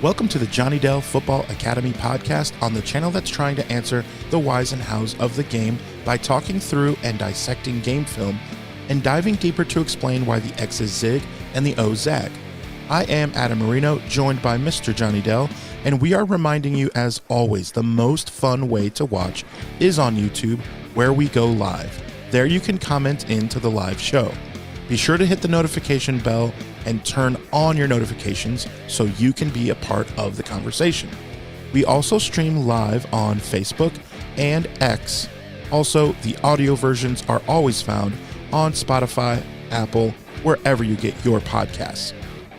Welcome to the Johnny Dell Football Academy podcast on the channel that's trying to answer the whys and hows of the game by talking through and dissecting game film and diving deeper to explain why the X's zig and the O's zag. I am Adam Marino, joined by Mr. Johnny Dell, and we are reminding you, as always, the most fun way to watch is on YouTube, where we go live. There you can comment into the live show. Be sure to hit the notification bell and turn on your notifications so you can be a part of the conversation. We also stream live on Facebook and X. Also, the audio versions are always found on Spotify, Apple, wherever you get your podcasts.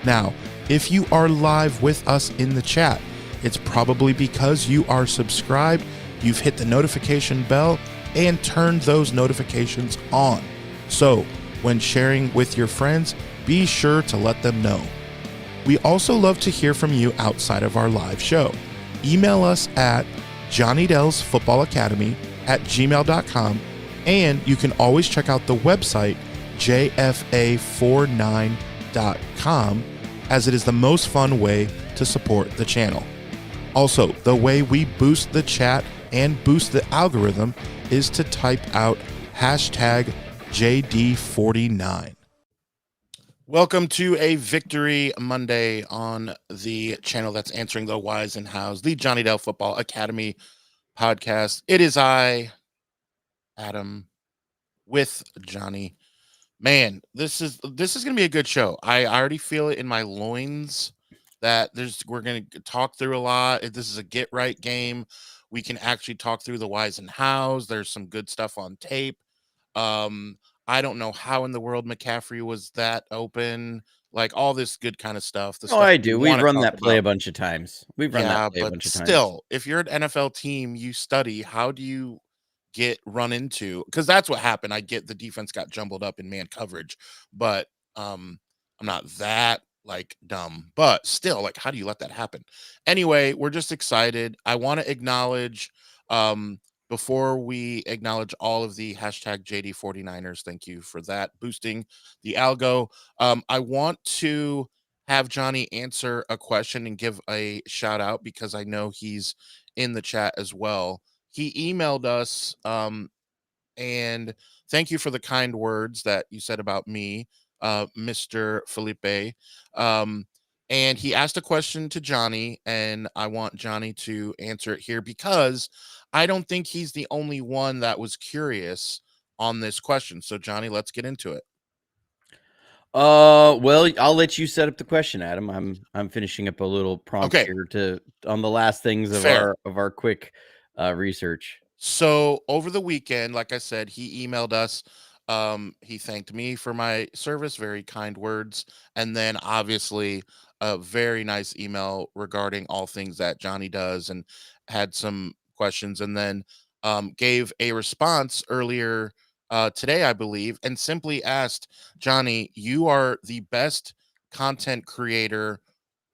Now, if you are live with us in the chat, it's probably because you are subscribed, you've hit the notification bell, and turned those notifications on. So, when sharing with your friends, be sure to let them know. We also love to hear from you outside of our live show. Email us at johnnydellsfootballacademy@gmail.com, and you can always check out the website JFA49.com, as it is the most fun way to support the channel. Also, the way we boost the chat and boost the algorithm is to type out hashtag JD49. Welcome to a Victory Monday on the channel that's answering the whys and hows, the Johnny Dell Football Academy podcast. It is I, Adam, with Johnny. Man, this is gonna be a good show. I already feel it in my loins that we're gonna talk through a lot. This is a get right game. We can actually talk through the whys and hows. There's some good stuff on tape. I don't know how in the world McCaffrey was that open, like all this good kind of stuff. Oh, I do. We've run that play a bunch of times. We've run that play a bunch of times. Still, if you're an NFL team, you study how do you get run into, because that's what happened. I get the defense got jumbled up in man coverage, but I'm not that like dumb, but still, like, how do you let that happen? Anyway, we're just excited. I want to acknowledge before we acknowledge all of the hashtag JD49ers, thank you for that, boosting the algo. I want to have Johnny answer a question and give a shout out because I know he's in the chat as well. He emailed us, and thank you for the kind words that you said about me, Mr. Felipe. And he asked a question to Johnny, and I want Johnny to answer it here because I don't think he's the only one that was curious on this question. So, Johnny, let's get into it. Well, I'll let you set up the question, Adam. I'm finishing up a little prompt here on the last things of our quick research. So over the weekend, like I said, he emailed us. He thanked me for my service, very kind words, and then obviously a very nice email regarding all things that Johnny does, and had some questions, and then gave a response earlier today, I believe, and simply asked, Johnny, you are the best content creator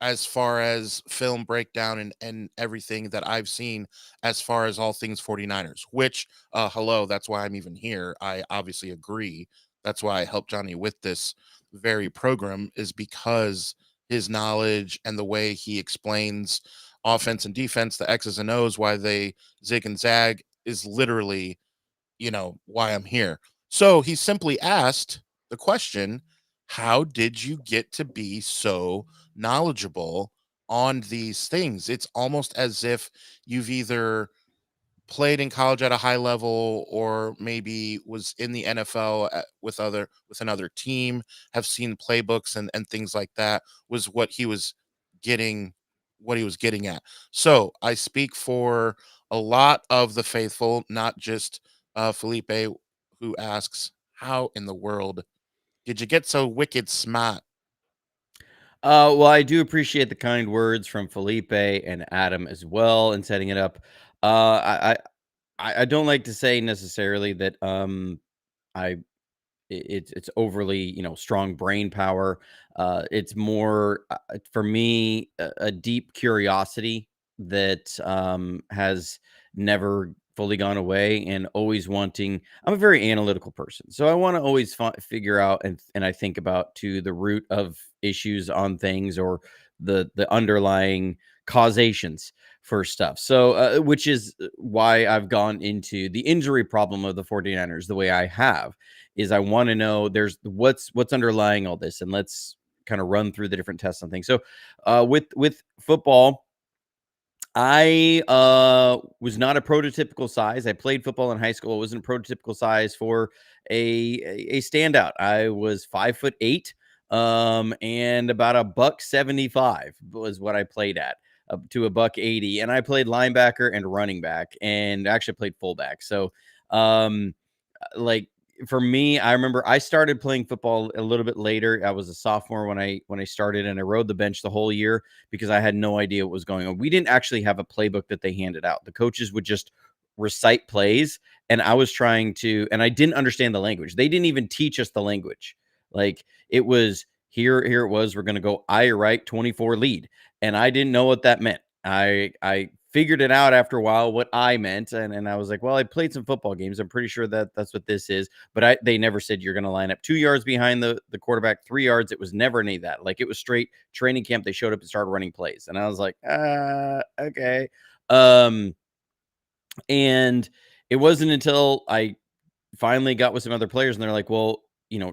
as far as film breakdown and everything that I've seen as far as all things 49ers, which hello, that's why I'm even here. I obviously agree. That's why I helped Johnny with this very program, is because his knowledge and the way he explains offense and defense, the X's and O's, why they zig and zag, is literally, why I'm here. So he simply asked the question, how did you get to be so knowledgeable on these things? It's almost as if you've either played in college at a high level or maybe was in the NFL with another team, have seen playbooks and things like that, was what he was getting at. So I speak for a lot of the faithful, not just Felipe, who asks, how in the world did you get so wicked smart? Well, I do appreciate the kind words from Felipe and Adam as well in setting it up. I don't like to say necessarily that it's overly strong brain power. It's more for me a deep curiosity that has never fully gone away, and always wanting. I'm a very analytical person, so I want to always figure out and I think about to the root of issues on things, or the underlying causations for stuff. So, which is why I've gone into the injury problem of the 49ers the way I have, is I want to know there's what's underlying all this, and let's kind of run through the different tests and things. So, with football, I was not a prototypical size. I played football in high school. I wasn't a prototypical size for a standout. I was 5'8", and about a buck 75 was what I played at, up to a buck 80. And I played linebacker and running back, and actually played fullback. So, like for me, I remember I started playing football a little bit later. I was a sophomore when I started, and I rode the bench the whole year because I had no idea what was going on. We didn't actually have a playbook that they handed out. The coaches would just recite plays, and I was trying to, and I didn't understand the language. They didn't even teach us the language. Like it was here it was. We're gonna go I right 24 lead, and I didn't know what that meant. I figured it out after a while what I meant, and I was like, well, I played some football games. I'm pretty sure that that's what this is. But they never said you're going to line up 2 yards behind the quarterback, 3 yards. It was never any of that. Like it was straight training camp. They showed up and started running plays, and I was like, okay. Um, and it wasn't until I finally got with some other players, and they're like, well,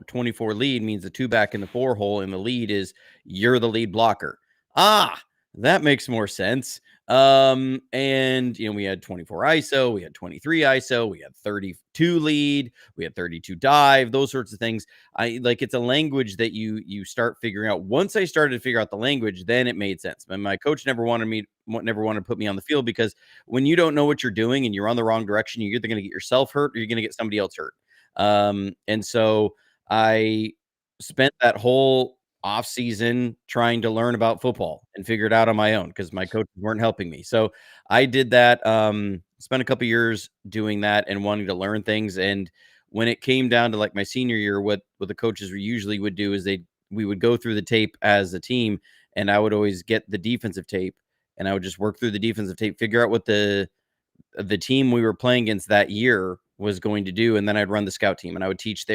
24 lead means the two back in the four hole, and the lead is you're the lead blocker. Ah, that makes more sense. And we had 24 ISO, we had 23 ISO, we had 32 lead, we had 32 dive, those sorts of things. I like it's a language that you start figuring out. Once I started to figure out the language, then it made sense. And my coach never wanted to put me on the field, because when you don't know what you're doing and you're on the wrong direction, you're either going to get yourself hurt or you're going to get somebody else hurt. And so I spent that whole off season trying to learn about football and figure it out on my own because my coaches weren't helping me. So I did that. Spent a couple years doing that and wanting to learn things. And when it came down to like my senior year, what the coaches usually would do is we would go through the tape as a team, and I would always get the defensive tape, and I would just work through the defensive tape, figure out what the team we were playing against that year was going to do, and then I'd run the scout team, and I would teach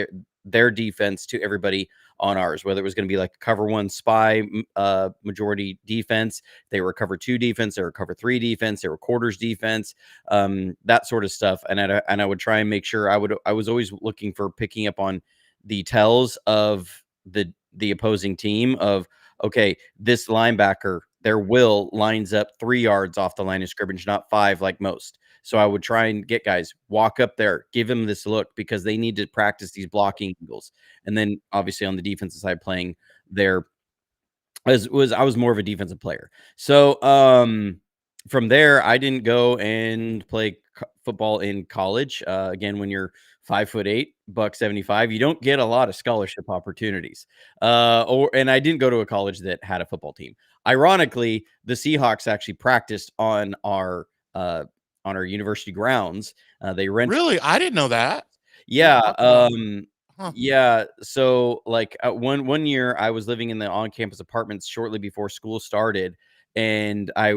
their defense to everybody on ours, whether it was going to be like cover one spy majority defense, they were cover two defense, they were cover three defense, they were quarters defense, that sort of stuff. And I would try and make sure I was always looking for picking up on the tells of the opposing team of, okay, this linebacker, their will lines up 3 yards off the line of scrimmage, not 5 like most. So I would try and get guys, walk up there, give them this look because they need to practice these blocking angles. And then obviously on the defensive side, playing there I was more of a defensive player. So from there, I didn't go and play football in college. Again, when you're 5'8", buck 75, you don't get a lot of scholarship opportunities. And I didn't go to a college that had a football team. Ironically, the Seahawks actually practiced on our university grounds. They rented. Really? I didn't know that. That's Yeah, awesome. Huh. yeah. So, like, one year, I was living in the on-campus apartments shortly before school started, and I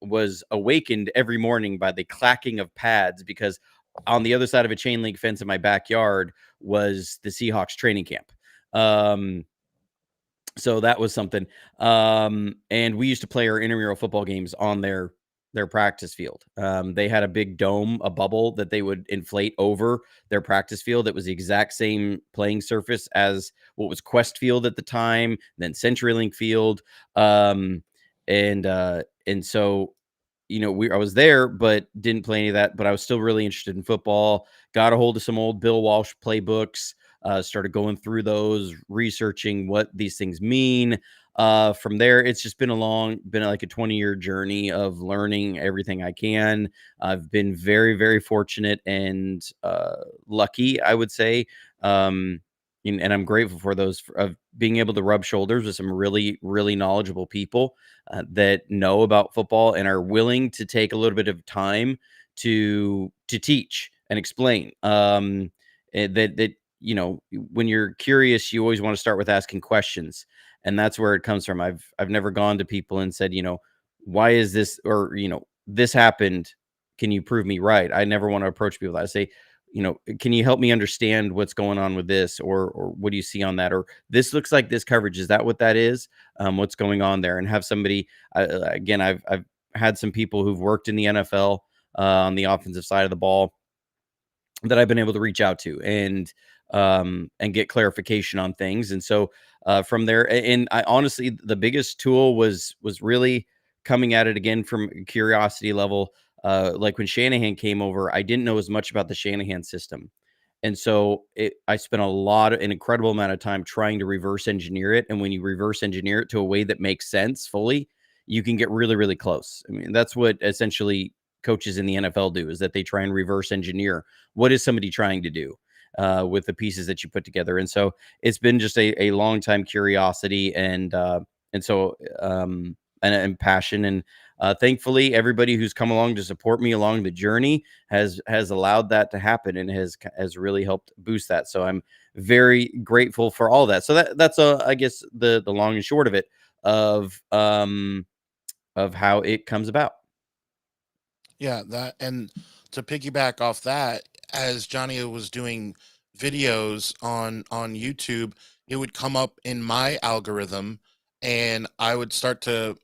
was awakened every morning by the clacking of pads because on the other side of a chain link fence in my backyard was the Seahawks training camp. Um, so that was something. And we used to play our intramural football games on their practice field. They had a big dome, a bubble that they would inflate over their practice field. It was the exact same playing surface as what was Quest Field at the time, then CenturyLink Field. And so I was there, but didn't play any of that. But I was still really interested in football. Got a hold of some old Bill Walsh playbooks. Started going through those, researching what these things mean. From there, it's just been like a 20-year journey of learning everything I can. I've been very, very fortunate and lucky, I would say. And I'm grateful for those of being able to rub shoulders with some really, really knowledgeable people that know about football and are willing to take a little bit of time to teach and explain. When you're curious, you always want to start with asking questions, and that's where it comes from. I've never gone to people and said, why is this, or this happened? Can you prove me right? I never want to approach people. I say, can you help me understand what's going on with this, or what do you see on that, or this looks like this coverage, is that what that is? What's going on there? And have somebody, again, I've had some people who've worked in the NFL on the offensive side of the ball that I've been able to reach out to and get clarification on things. And so from there, and I honestly, the biggest tool was really coming at it again from a curiosity level. Like when Shanahan came over, I didn't know as much about the Shanahan system. And so I spent an incredible amount of time trying to reverse engineer it. And when you reverse engineer it to a way that makes sense fully, you can get really, really close. I mean, that's what essentially coaches in the NFL do, is that they try and reverse engineer what is somebody trying to do with the pieces that you put together. And so it's been just a long time curiosity and passion. And thankfully, everybody who's come along to support me along the journey has allowed that to happen, and has really helped boost that. So I'm very grateful for all that. So that's I guess the long and short of it, of how it comes about. Yeah, that, and to piggyback off that, as Johnny was doing videos on YouTube, it would come up in my algorithm, and I would start to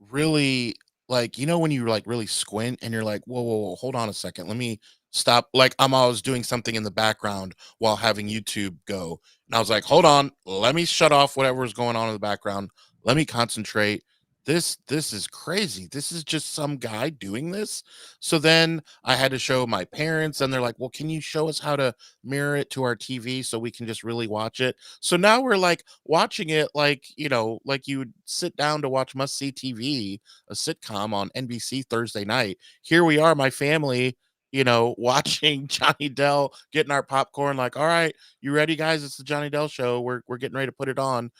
really, like, when you like really squint and you're like, whoa, whoa, whoa, hold on a second, let me stop. Like, I'm always doing something in the background while having YouTube go, and I was like, hold on, let me shut off whatever's going on in the background. Let me concentrate. This is crazy. This is just some guy doing this. So then I had to show my parents, and they're like, "Well, can you show us how to mirror it to our TV so we can just really watch it?" So now we're like watching it like, like you would sit down to watch Must See TV, a sitcom on NBC Thursday night. Here we are, my family, watching Johnny Dell, getting our popcorn, like, "All right, you ready, guys? It's the Johnny Dell show. We're getting ready to put it on."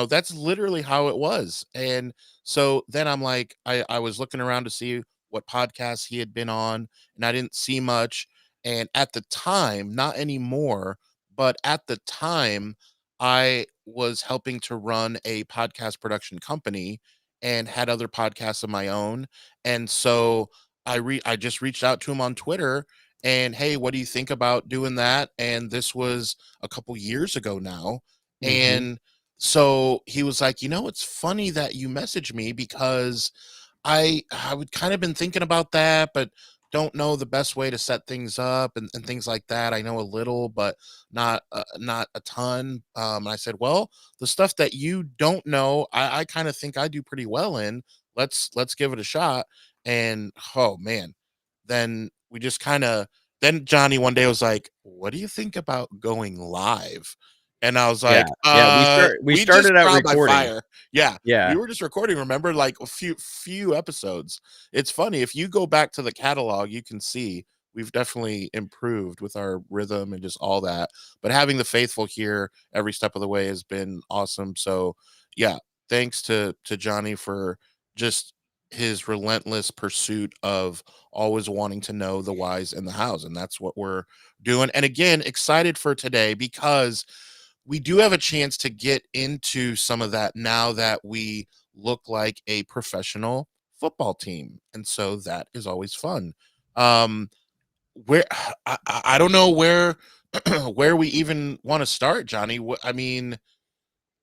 That's literally how it was. And so then I'm like, I was looking around to see what podcasts he had been on, and I didn't see much. And at the time, not anymore, but at the time, I was helping to run a podcast production company and had other podcasts of my own. And so I just reached out to him on Twitter, and, hey, what do you think about doing that? And this was a couple years ago now. Hmm. And so he was like, it's funny that you messaged me, because I would kind of been thinking about that, but don't know the best way to set things up, and things like that. I know a little, but not a ton. And I said, well, the stuff that you don't know, I kind of think I do pretty well in. Let's give it a shot. And oh man, then we just kind of then Johnny one day was like, "What do you think about going live?" And I was Yeah, like, yeah. We we just started out trial by recording. fire." Yeah, we Yeah, were just recording, remember, like a few episodes. It's funny, if you go back to the catalog, you can see we've definitely improved with our rhythm and just all that. But having the faithful here every step of the way has been awesome. So yeah, thanks to Johnny for just his relentless pursuit of always wanting to know the whys and the hows. And that's what we're doing. And again, excited for today, because we do have a chance to get into some of that now that we look like a professional football team. And so that is always fun. Um, where I don't know where where we even want to start, Johnny. I mean,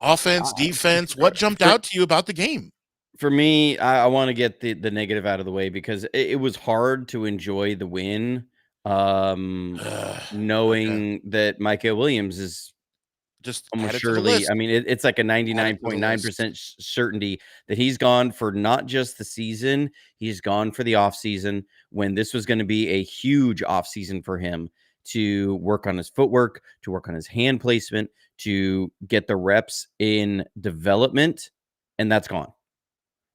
offense, defense, what jumped for out to you about the game? for me, I want to get the negative out of the way, because it was hard to enjoy the win, Okay, knowing that Micah Williams is just almost add it to the surely, list. I mean, it's like a Add it to the list. 99.9% certainty that he's gone for not just the season, he's gone for the offseason, when this was going to be a huge offseason for him to work on his footwork, to work on his hand placement, to get the reps in development, and that's gone.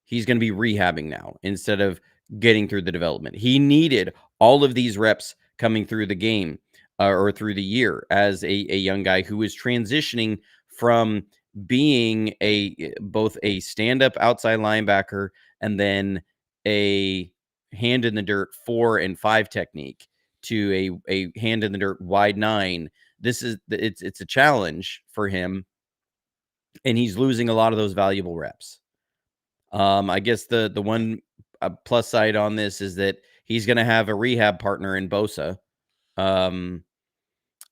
He's going to be rehabbing now instead of getting through the development. He needed all of these reps coming through the game or through the year as a young guy who is transitioning from being both a stand-up outside linebacker and then a hand in the dirt 4 and 5 technique to a hand in the dirt wide 9. It's a challenge for him, and he's losing a lot of those valuable reps. I guess the one plus side on this is that he's going to have a rehab partner in Bosa. Um,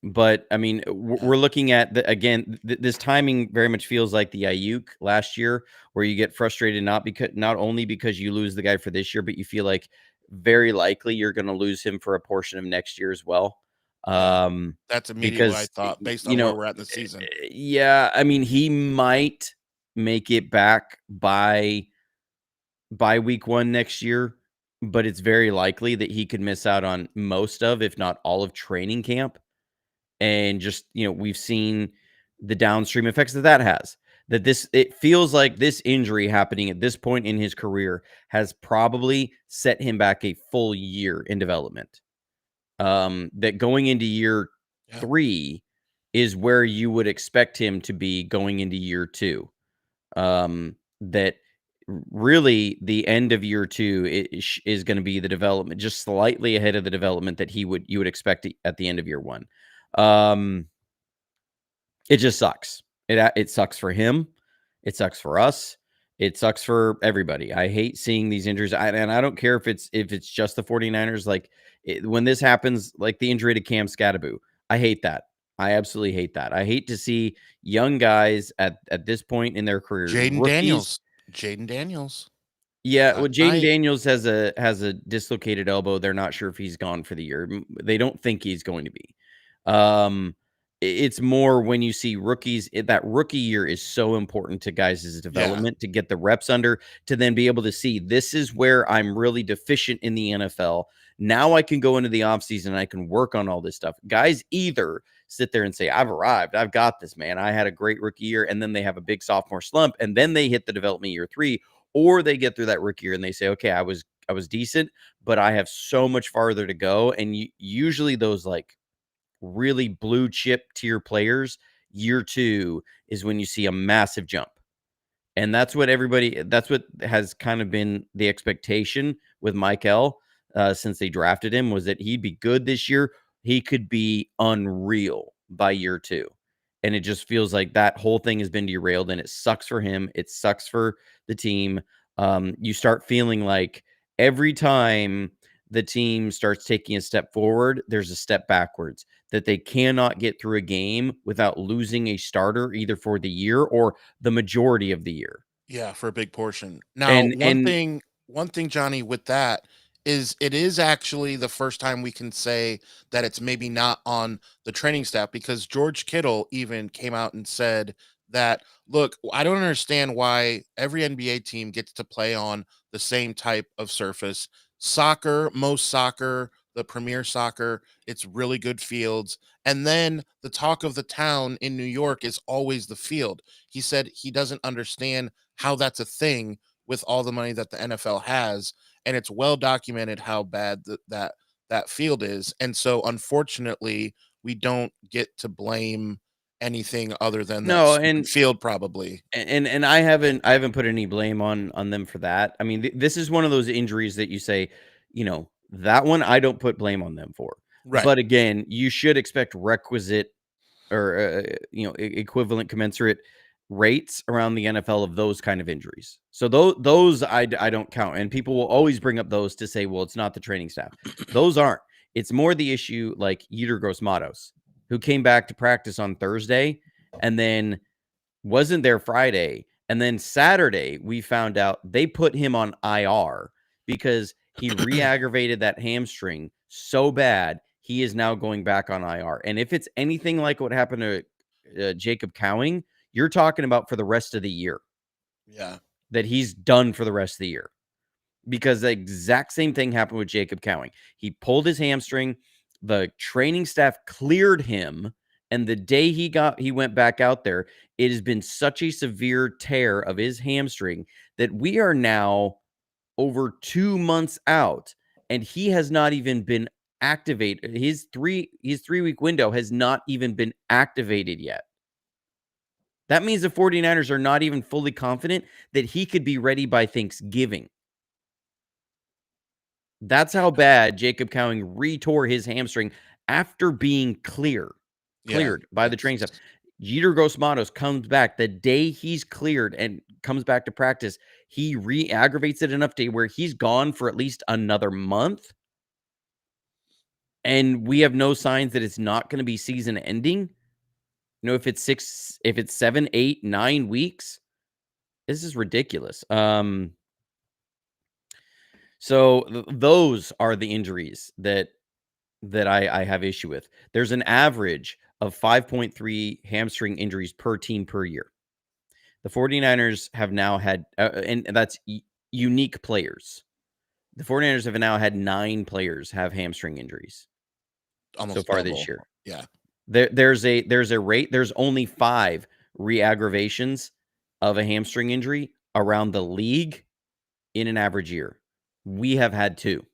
But I mean, Yeah. we're looking at again. This timing very much feels like the Ayuk last year, where you get frustrated not only because you lose the guy for this year, but you feel like very likely you're going to lose him for a portion of next year as well. Yeah. Um, That's immediately what I because thought based you on where know, we're at in the season. yeah, I mean, he might make it back by week 1 next year, but it's very likely that he could miss out on most of, if not all of training camp. And just, we've seen the downstream effects that has. It feels like this injury happening at this point in his career has probably set him back a full year in development. That going into year Yeah. 3 is where you would expect him to be going into year 2. That really the end of year 2 is going to be the development, just slightly ahead of the development that you would expect at the end of year 1. Um, it just sucks. It sucks for him. It sucks for us. It sucks for everybody. I hate seeing these injuries. And I don't care if it's just the 49ers. Like when this happens, like the injury to Cam Scatterbo, I hate that. I absolutely hate that. I hate to see young guys at this point in their careers, Jaden rookies. Daniels. Jaden Daniels Yeah, well, last Jaden night. Daniels has a dislocated elbow. They're not sure if he's gone for the year. They don't think he's going to be. It's more when you see rookies. That rookie year is so important to guys' Yeah. development to get the reps under, to then be able to see this is where I'm really deficient in the NFL. Now I can go into the offseason and I can work on all this stuff. Guys either sit there and say, I've arrived, I've got this, man. I had a great rookie year, and then they have a big sophomore slump, and then they hit the development year 3, or they get through that rookie year and they say, okay, I was decent, but I have so much farther to go. And usually those like really blue chip tier players, year 2 is when you see a massive jump. And that's what has kind of been the expectation with Michael since they drafted him, was that he'd be good this year. He could be unreal by year 2. And it just feels like that whole thing has been derailed, and it sucks for him. It sucks for the team. You start feeling like every time the team starts taking a step forward, there's a step backwards, that they cannot get through a game without losing a starter either for the year or the majority of the year. Yeah, for a big portion. Now, And one thing, Johnny, with that is it is actually the first time we can say that it's maybe not on the training staff, because George Kittle even came out and said that, look, I don't understand why every NBA team gets to play on the same type of surface. Soccer, most soccer, the premier soccer, it's really good fields. And then the talk of the town in New York is always the field. He said he doesn't understand how that's a thing with all the money that the NFL has, and it's well documented how bad that field is. And so unfortunately, we don't get to blame anything other than that no, stupid field probably. and I haven't put any blame on them for that. I mean, this is one of those injuries that you say, that one I don't put blame on them for. Right. But again, you should expect requisite or equivalent commensurate rates around the NFL of those kind of injuries. So those I don't count, and people will always bring up those to say, well, it's not the training staff. Those aren't. It's more the issue like Yetur Gross-Matos, who came back to practice on Thursday and then wasn't there Friday, and then Saturday we found out they put him on IR because he re-aggravated that hamstring so bad he is now going back on IR. And if it's anything like what happened to Jacob Cowing, you're talking about for the rest of the year, Yeah. that he's done for the rest of the year, because the exact same thing happened with Jacob Cowing. He pulled his hamstring, the training staff cleared him, and the day he went back out there, it has been such a severe tear of his hamstring that we are now over 2 months out, and he has not even been activated. His 3-week window has not even been activated yet. That means the 49ers are not even fully confident that he could be ready by Thanksgiving. That's how bad Jacob Cowing retore his hamstring after being Yeah. cleared by the training staff. It's Yetur Gross-Matos comes back the day he's cleared and comes back to practice. He re-aggravates it enough to where he's gone for at least another month. and we have no signs that it's not going to be season ending. If it's 7, 8, 9 weeks, this is ridiculous. So those are the injuries that I have issue with. There's an average of 5.3 hamstring injuries per team per year. The 49ers have now had, and that's unique players. The 49ers have now had 9 players have hamstring injuries so Almost far this double. year. Yeah. There's a rate. There's only 5 re-aggravations of a hamstring injury around the league in an average year. We have had 2.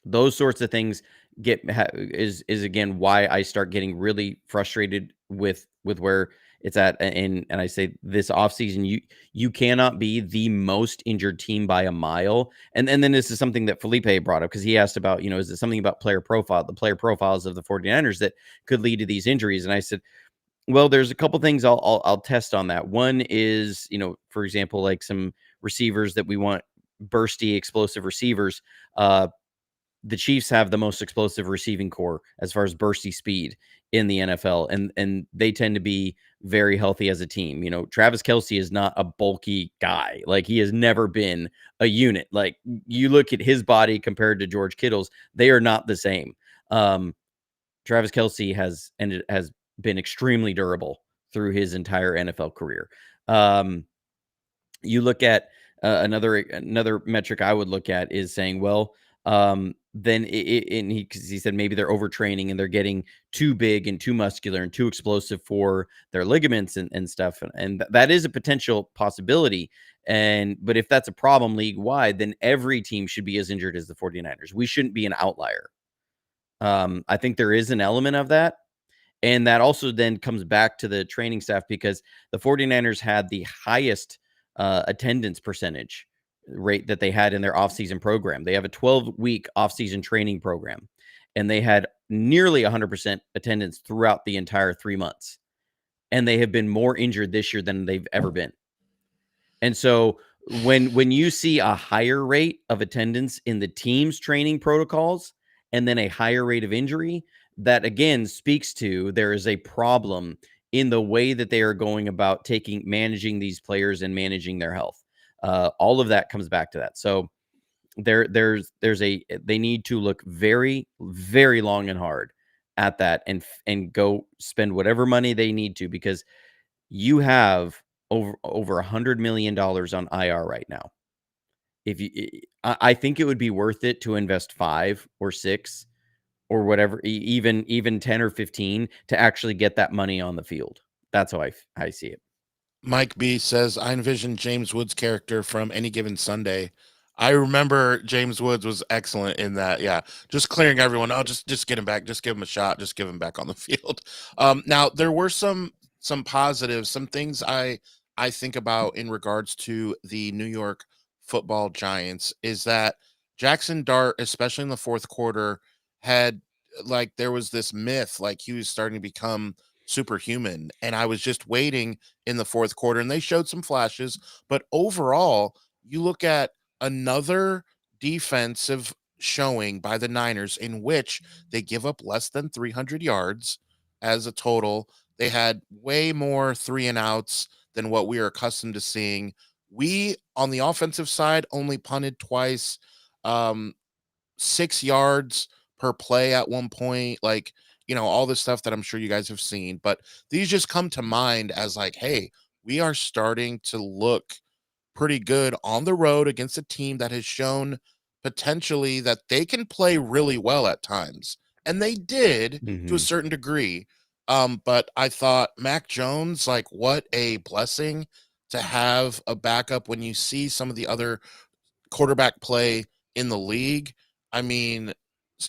Those sorts of things is again why I start getting really frustrated with where it's at. And I say this offseason, you cannot be the most injured team by a mile. And then this is something that Felipe brought up, because he asked about, is it something about the player profiles of the 49ers that could lead to these injuries? And I said, well, there's a couple things I'll test on that. One is, for example, like some receivers that we want, bursty, explosive receivers. The Chiefs have the most explosive receiving core as far as bursty speed in the NFL, and they tend to be very healthy as a team. Travis Kelce is not a bulky guy. Like, he has never been a unit. Like, you look at his body compared to George Kittle's, they are not the same. Travis Kelce has been extremely durable through his entire NFL career. You look at another metric I would look at is saying, well, then and he said maybe they're overtraining and they're getting too big and too muscular and too explosive for their ligaments and stuff, and that is a potential possibility. But if that's a problem league wide, then every team should be as injured as the 49ers. We shouldn't be an outlier. I think there is an element of that. And that also then comes back to the training staff, because the 49ers had the highest attendance percentage rate that they had in their offseason program. They have a 12-week offseason training program, and they had nearly 100% attendance throughout the entire 3 months. And they have been more injured this year than they've ever been. And so when you see a higher rate of attendance in the team's training protocols and then a higher rate of injury, that again speaks to there is a problem in the way that they are going about managing these players and managing their health. All of that comes back to that. So they need to look very, very long and hard at that, and go spend whatever money they need to, because you have over $100 million on IR right now. I think it would be worth it to invest 5 or 6 or whatever, even 10 or 15 to actually get that money on the field. That's how I see it. Mike B says, I envision James Woods' character from Any Given Sunday. I remember James Woods was excellent in that. Yeah, just clearing everyone. Oh, just get him back. Just give him a shot. Just give him back on the field. Now there were some positives, some things I think about in regards to the New York Football Giants is that Jackson Dart, especially in the fourth quarter, had like there was this myth like he was starting to become superhuman, and I was just waiting in the fourth quarter, and they showed some flashes. But overall, you look at another defensive showing by the Niners in which they give up less than 300 yards as a total. They had way more 3-and-outs than what we are accustomed to seeing. We, on the offensive side, only punted twice, 6 yards per play at one point. Like, all this stuff that I'm sure you guys have seen, but these just come to mind as like, hey, we are starting to look pretty good on the road against a team that has shown potentially that they can play really well at times. And they did to a Mm-hmm. certain degree. But I thought Mac Jones, like, what a blessing to have a backup when you see some of the other quarterback play in the league. I mean,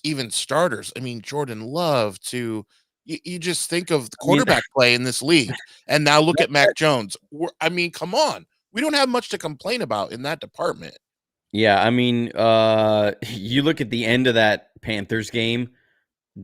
even starters. I mean, Jordan Love to you just think of the I mean, quarterback play in this league, and now look at Mac Jones. I mean, come on, we don't have much to complain about in that department. yeah, I mean, you look at the end of that Panthers game,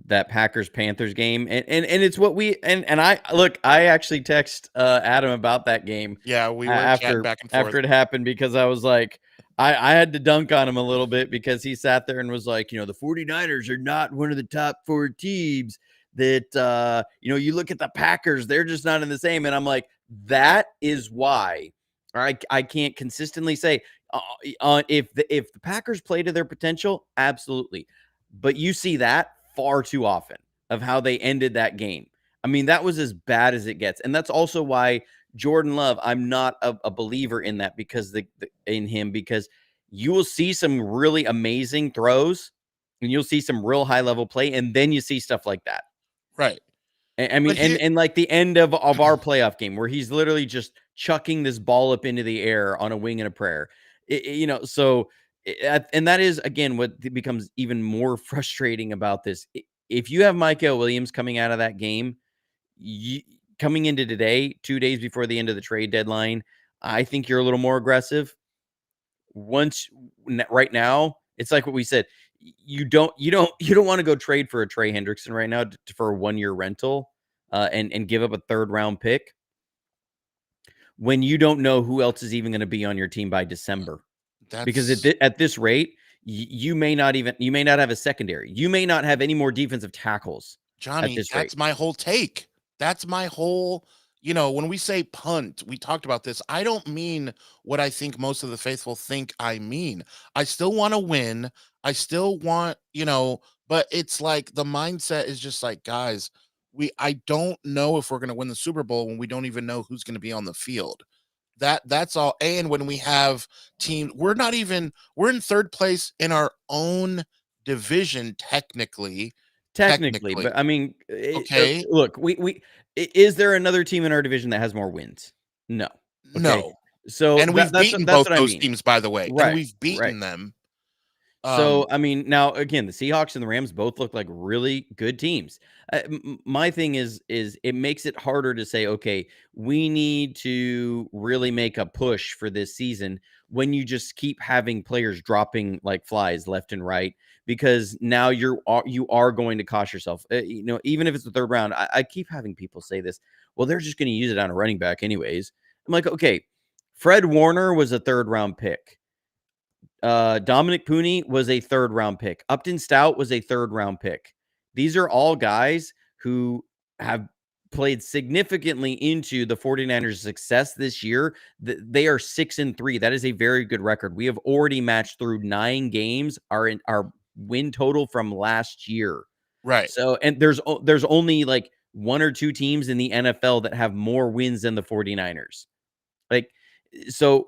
that Packers Panthers game, and it's what we and I look. I actually text Adam about that game Yeah, we were chatting back and forth. after it happened, because I was like, I had to dunk on him a little bit because he sat there and was like, the 49ers are not one of the top 4 teams that, you look at the Packers, they're just not in the same. And I'm like, that is why I can't consistently say if the Packers play to their potential, absolutely. But you see that far too often of how they ended that game. I mean, that was as bad as it gets. And that's also why Jordan Love, I'm not a believer in that because in him because you will see some really amazing throws and you'll see some real high level play, and then you see stuff like that. Right. I mean, But here and like the end of our playoff game where he's literally just chucking this ball up into the air on a wing and a prayer. So and that is again what becomes even more frustrating about this. If you have Michael Williams coming out of that game, you, coming into today, 2 days before the end of the trade deadline, I think you're a little more aggressive. Right now, it's like what we said. You don't want to go trade for a Trey Hendrickson right now for a 1-year rental, and give up a 3rd round pick when you don't know who else is even going to be on your team by December. Because that's at this rate, you may not have a secondary. You may not have any more defensive tackles at Johnny, this rate. that's my whole take. That's my whole, when we say punt, we talked about this. I don't mean what I think most of the faithful think I mean. I still want to win. I still want, but it's like the mindset is just like, guys, I don't know if we're going to win the Super Bowl when we don't even know who's going to be on the field. That's all. And when we have teams, we're in third place in our own division technically. Technically, Technically. but I mean, Okay. look, is there another team in our division that has more wins? No. Okay. No. So And we've that's beaten that's both what I those mean. teams, by the way, and Right. we've Right. beaten them. So, Um, I mean, now again, the Seahawks and the Rams both look like really good teams. My thing is it makes it harder to say, okay, we need to really make a push for this season when you just keep having players dropping like flies left and right because now you are going to cost yourself. Even if it's the 3rd round, I keep having people say this. Well, they're just going to use it on a running back anyways. I'm like, okay, Fred Warner was a 3rd round pick. Dominic Pooney was a 3rd round pick. Upton Stout was a 3rd round pick. These are all guys who have played significantly into the 49ers' success this year. They are 6-3. That is a very good record. We have already matched through 9 games our win total from last year. right. So, and there's only like 1 or 2 teams in the NFL that have more wins than the 49ers. Like, so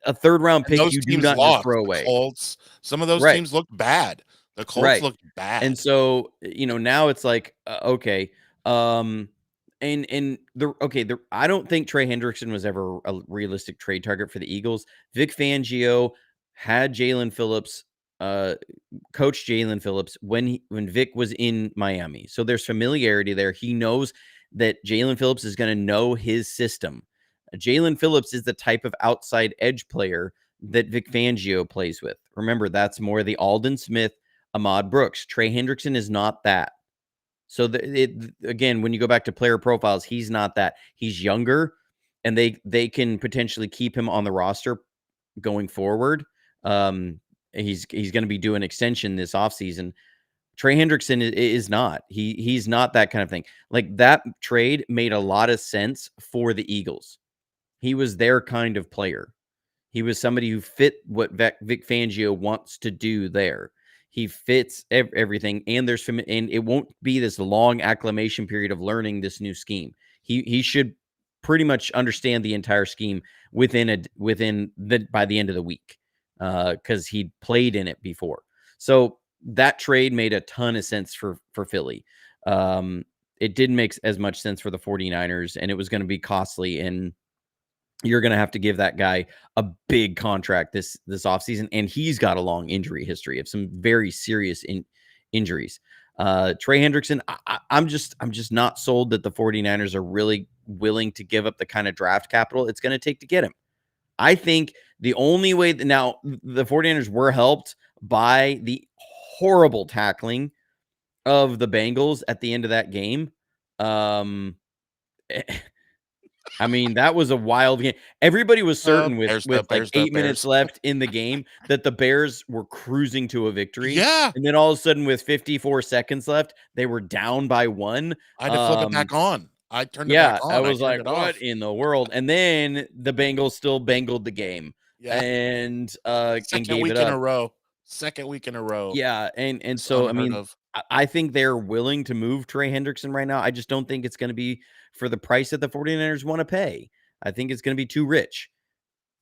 a 3rd round And pick those you do teams not just lost. throw The away. Colts, some of those Right. teams looked bad. The Colts Right. looked And bad. so, now it's like, okay, um, and the okay, I don't think Trey Hendrickson was ever a realistic trade target for the Eagles. Vic Fangio had Jalen Phillips, uh, coach Jalen Phillips when Vic was in Miami. So there's familiarity there. He knows that Jalen Phillips is going to know his system. Jalen Phillips is the type of outside edge player that Vic Fangio plays with. Remember, that's more the Aldon Smith, Ahmad Brooks. Trey Hendrickson is not that. So again, when you go back to player profiles, he's not that. He's younger, and they can potentially keep him on the roster going forward. Um, he's going to be doing extension this offseason. Trey Hendrickson is not. He's not that kind of thing. Like that trade made a lot of sense for the Eagles. He was their kind of player. He was somebody who fit what Vic Fangio wants to do there. He fits everything, and and it won't be this long acclimation period of learning this new scheme. He should pretty much understand the entire scheme within the by the end of the week, because he played in it before. So that trade made a ton of sense for Philly. It didn't make as much sense for the 49ers, and it was going to be costly, and you're going to have to give that guy a big contract this offseason, and he's got a long injury history of some very serious injuries. Trey Hendrickson, I'm just not sold that the 49ers are really willing to give up the kind of draft capital it's going to take to get him. I think the only way now the 49ers were helped by the horrible tackling of the Bengals at the end of that game. Um I mean, that was a wild game. Everybody was certain Bears with up, like Bears up, 8 minutes Bears. left in the game that the Bears were cruising to a victory, Yeah, and then all of a sudden with 54 seconds left, they were down by 1. I had to flip it back on. I turned it back Yeah, I on. I was turned like, it "What off. in the world?" And then the Bengals still bangled the game Yeah, and second gave it week in a up. row. Second week in a row. Yeah, and It's so, I unheard mean, of. I think they're willing to move Trey Hendrickson right now. I just don't think it's gonna be for the price that the 49ers wanna pay. I think it's gonna be too rich.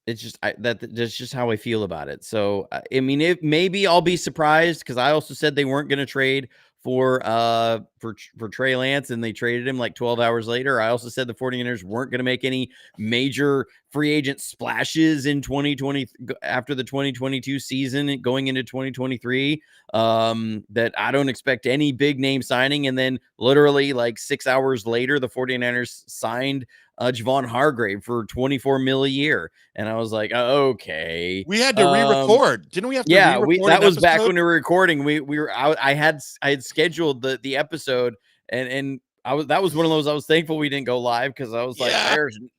It's just that's just how I feel about it. So, I mean, if maybe I'll be surprised because I also said they weren't gonna trade for Trey Lance, and they traded him like 12 hours later. I also said the 49ers weren't gonna make any major free agent splashes in 2020 after the 2022 season and going into 2023. That I don't expect any big name signing. And then literally like 6 hours later, the 49ers signed Javon Hargrave for 24 mil a year. And I was like, okay. We had to re-record. Didn't we have to Yeah, we re-record that an was back episode? when we were recording. We were out. I had scheduled the episode, and I was that was one of those. I was thankful we didn't go live because I was like, Yeah.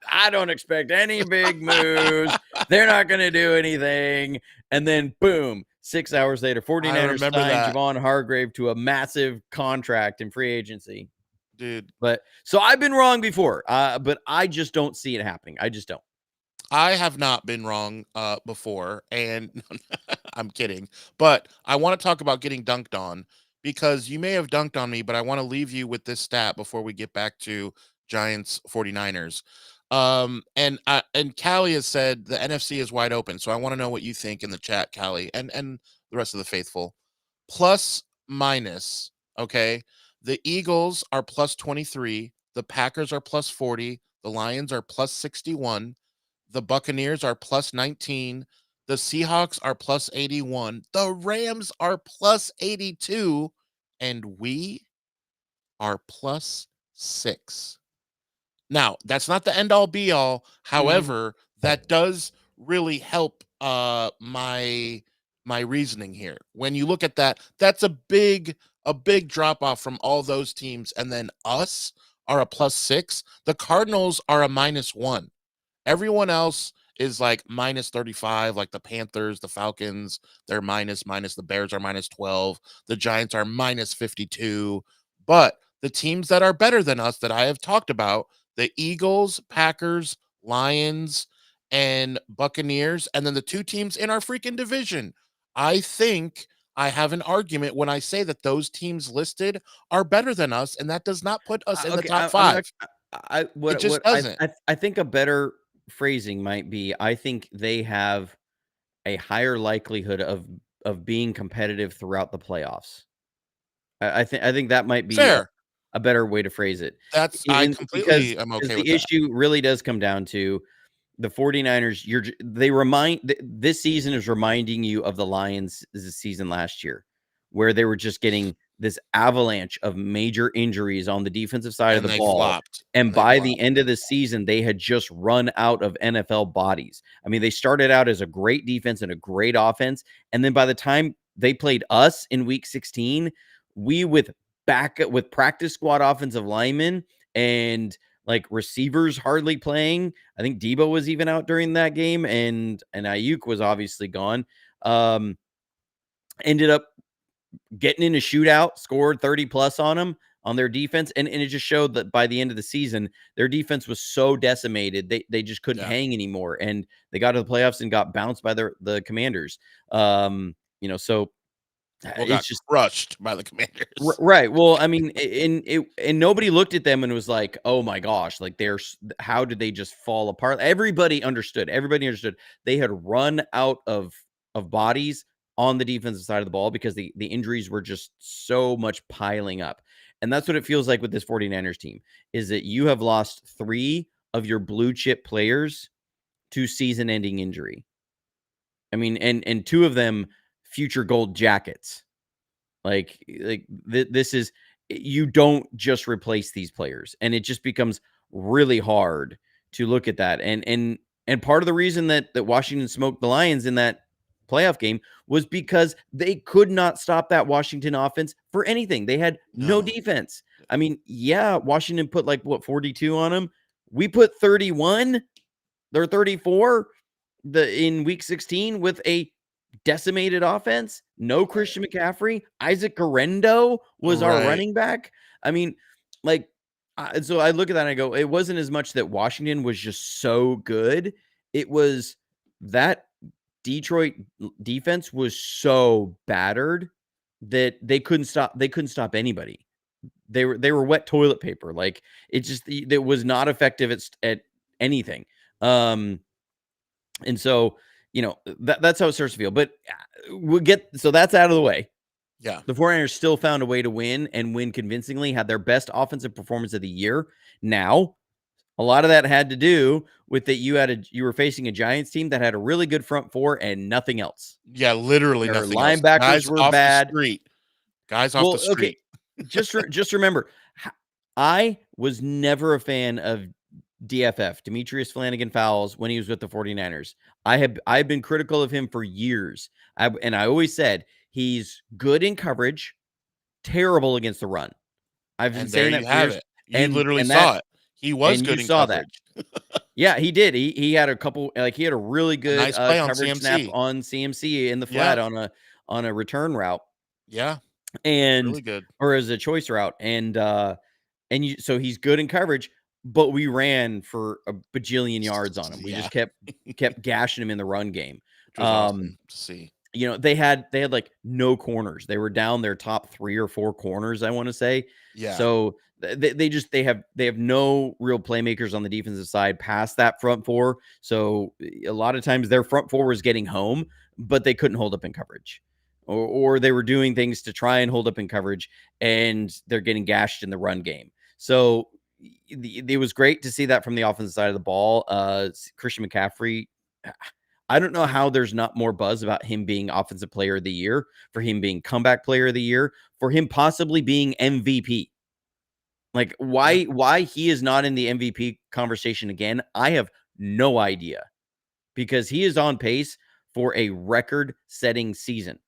I don't expect any big moves. They're not gonna do anything. And then boom, 6 hours later, I 49ers remember signed that, Javon Hargrave to a massive contract in free agency. dude. But so I've been wrong before, but I just don't see it happening. I just don't. I have not been wrong before, and I'm kidding. But I want to talk about getting dunked on because you may have dunked on me, but I want to leave you with this stat before we get back to Giants 49ers. And Callie has said the NFC is wide open. So I want to know what you think in the chat, Callie, and the rest of the faithful. Plus minus, okay? The Eagles are plus 23, the Packers are plus 40, the Lions are plus 61, the Buccaneers are plus 19. The Seahawks are plus 81. The Rams are plus 82. And we are plus 6. Now, that's not the end all be all. Mhm. However, that does really help my reasoning here. When you look at that, that's a big drop off from all those teams, and then us are a plus 6. The Cardinals are a minus 1. Everyone else is like minus 35, like the Panthers, the Falcons, they're minus, the Bears are minus 12, the Giants are minus 52. But the teams that are better than us that I have talked about, the Eagles, Packers, Lions, and Buccaneers, and then the two teams in our freaking division. I think I have an argument when I say that those teams listed are better than us, and that does not put us in the Okay, top I'm not. five. It just What doesn't. I think a better phrasing might be. I think they have a higher likelihood of being competitive throughout the playoffs. I think that might be Fair. a better way to phrase it. I Because completely am okay with the that. issue really does come down to the 49ers. They remind this season is reminding you of the Lions this season last year, where they were just getting this avalanche of major injuries on the defensive side of And the they ball. flopped, And and they by the flopped. end of the season, they had just run out of NFL bodies. I mean, they started out as a great defense and a great offense. And then by the time they played us in week 16, we with practice squad offensive linemen and like receivers hardly playing. I think Debo was even out during that game, and Ayuk was obviously gone. Um, Ended up getting in a shootout, scored 30 plus on them on their defense. And it just showed that by the end of the season, their defense was so decimated, they just couldn't Yeah. hang anymore. And they got to the playoffs and got bounced by the commanders. So Well, it's got just crushed by the Commanders. right. Well, I mean, and nobody looked at them and was like, "Oh my gosh, like how did they just fall apart?" Everybody understood. Everybody understood. They had run out of bodies on the defensive side of the ball because the injuries were just so much piling up. And that's what it feels like with this 49ers team is that you have lost 3 of your blue chip players to season-ending injury. I mean, and 2 of them future gold jackets. This is you don't just replace these players, and it just becomes really hard to look at that. And part of the reason that Washington smoked the Lions in that playoff game was because they could not stop that Washington offense for anything. They had no No. defense. I mean, yeah, Washington put like what 42 on them. We put 31 or 34 in week 16 with a decimated offense. No Christian McCaffrey. Isaac Garendo was our Right. running back. I mean, like, so I look at that and I go, it wasn't as much that Washington was just so good. It was that Detroit defense was so battered that they couldn't stop anybody. They were wet toilet paper. Like, it was not effective at anything. Um, and so, that's how it starts to feel. But so that's out of the way. Yeah. The 49ers still found a way to win and win convincingly, had their best offensive performance of the year. Now, a lot of that had to do with that you were facing a Giants team that had a really good front four and nothing else. Yeah, literally Their nothing else. linebackers Guys were off the bad. street. Guys off the Well, okay, street. just remember, I was never a fan of DFF, Demetrius Flanagan Fowles, when he was with the 49ers. I've been critical of him for years. And I always said he's good in coverage, terrible against the run. I've been And there saying you that for have years. it. You And literally and that saw it. He was and you good in saw that. coverage. Yeah, he did. He had a couple, like, he had a really A good nice play on coverage snap CMC. on CMC in the Yeah. flat on a return route, Yeah. and Really good. or as a choice route. So he's good in coverage, but we ran for a bajillion yards on him. We Yeah. just kept gashing him in the run game. Which was awesome to see. They had like no corners. They were down their top 3 or 4 corners, I want to say. Yeah. So they have no real playmakers on the defensive side past that front four. So a lot of times their front four was getting home, but they couldn't hold up in coverage. Or they were doing things to try and hold up in coverage, and they're getting gashed in the run game. So it was great to see that from the offensive side of the ball. Christian McCaffrey, I don't know how there's not more buzz about him being offensive player of the year, for him being comeback player of the year, for him possibly being MVP. Like, Yeah. why he is not in the MVP conversation again, I have no idea, because he is on pace for a record-setting season.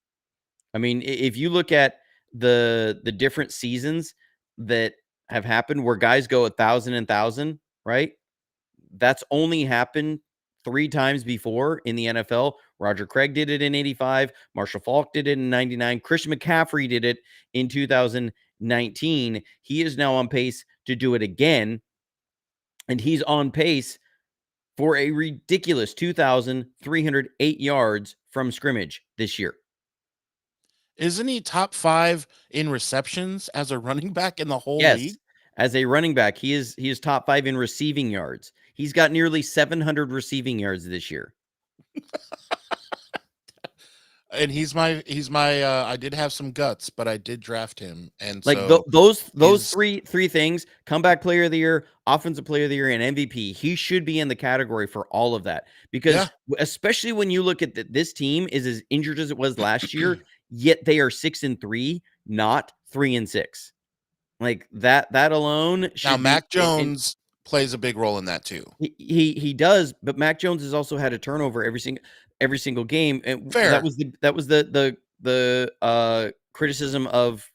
I mean, if you look at the different seasons that have happened where guys go 1,000, right? That's only happened 3 times before in the NFL. Roger Craig did it in 85. Marshall Faulk did it in 99. Christian McCaffrey did it in 2019. He is now on pace to do it again. And he's on pace for a ridiculous 2,308 yards from scrimmage this year. Isn't he top 5 in receptions as a running back in the whole Yes. league? As a running back, he is top 5 in receiving yards. He's got nearly 700 receiving yards this year. And he's my I did have some guts, but I did draft him. And Like, so those he's three things: comeback player of the year, offensive player of the year, and MVP. He should be in the category for all of that, because yeah. especially when you look at this team is as injured as it was last year, yet they are 6-3, not 3-6. Like, that alone Now should be Mac Jones plays a big role in that too. he does, but Mac Jones has also had a turnover every single game, and Fair. that was the criticism of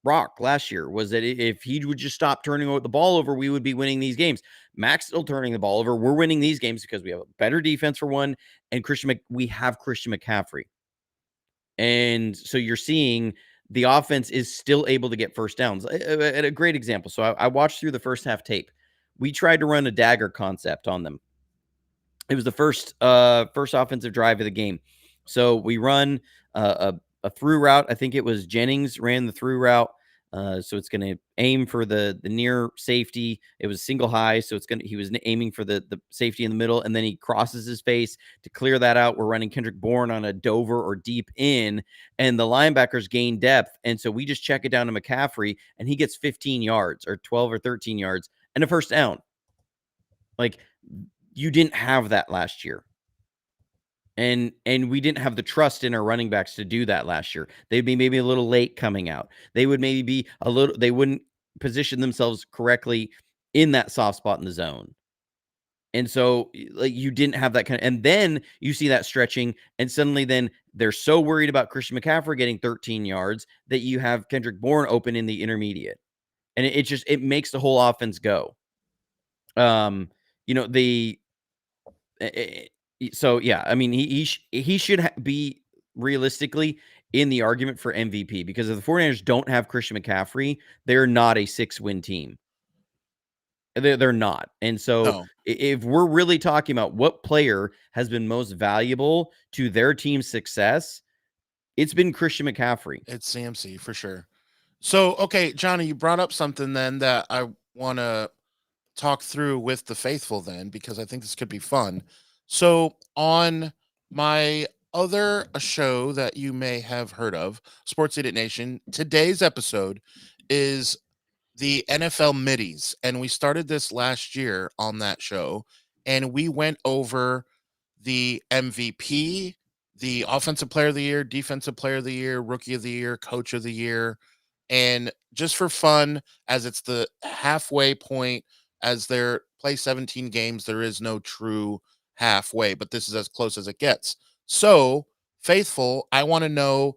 Brock last year, was that if he would just stop turning the ball over, we would be winning these games. Mac's still turning the ball over. We're winning these games because we have a better defense, for one, and we have Christian McCaffrey. And so you're seeing the offense is still able to get first downs. A great example. So I watched through the first half tape. We tried to run a dagger concept on them. It was the first offensive drive of the game. So we run a through route. I think it was Jennings ran the through route. So it's going to aim for the near safety. It was single high, so he was aiming for the safety in the middle, and then he crosses his face to clear that out. We're running Kendrick Bourne on a Dover or deep in, and the linebackers gain depth, and so we just check it down to McCaffrey, and he gets 15 yards or 12 or 13 yards and a first down. Like, you didn't have that last year. And we didn't have the trust in our running backs to do that last year. They'd be maybe a little late coming out. They would maybe be they wouldn't position themselves correctly in that soft spot in the zone. And so, like, you didn't have that and then you see that stretching, and suddenly then they're so worried about Christian McCaffrey getting 13 yards that you have Kendrick Bourne open in the intermediate. And it makes the whole offense go. you know, the eh, so yeah, I mean, he should be realistically in the argument for MVP because if the 49ers don't have Christian McCaffrey, they're not a 6-win team. They're not. And so No, if we're really talking about what player has been most valuable to their team's success, it's been Christian McCaffrey. it's CMC for sure. So, okay, Johnny, you brought up something then that I want to talk through with the faithful then because I think this could be fun. So, on my other show that you may have heard of, Sports Edit Nation, today's episode is the NFL middies, and we started this last year on that show, and we went over the MVP, the offensive player of the year, defensive player of the year, rookie of the year, coach of the year, and just for fun, as it's the halfway point, as they play 17 games, there is no true halfway, but this is as close as it gets. So, faithful, I want to know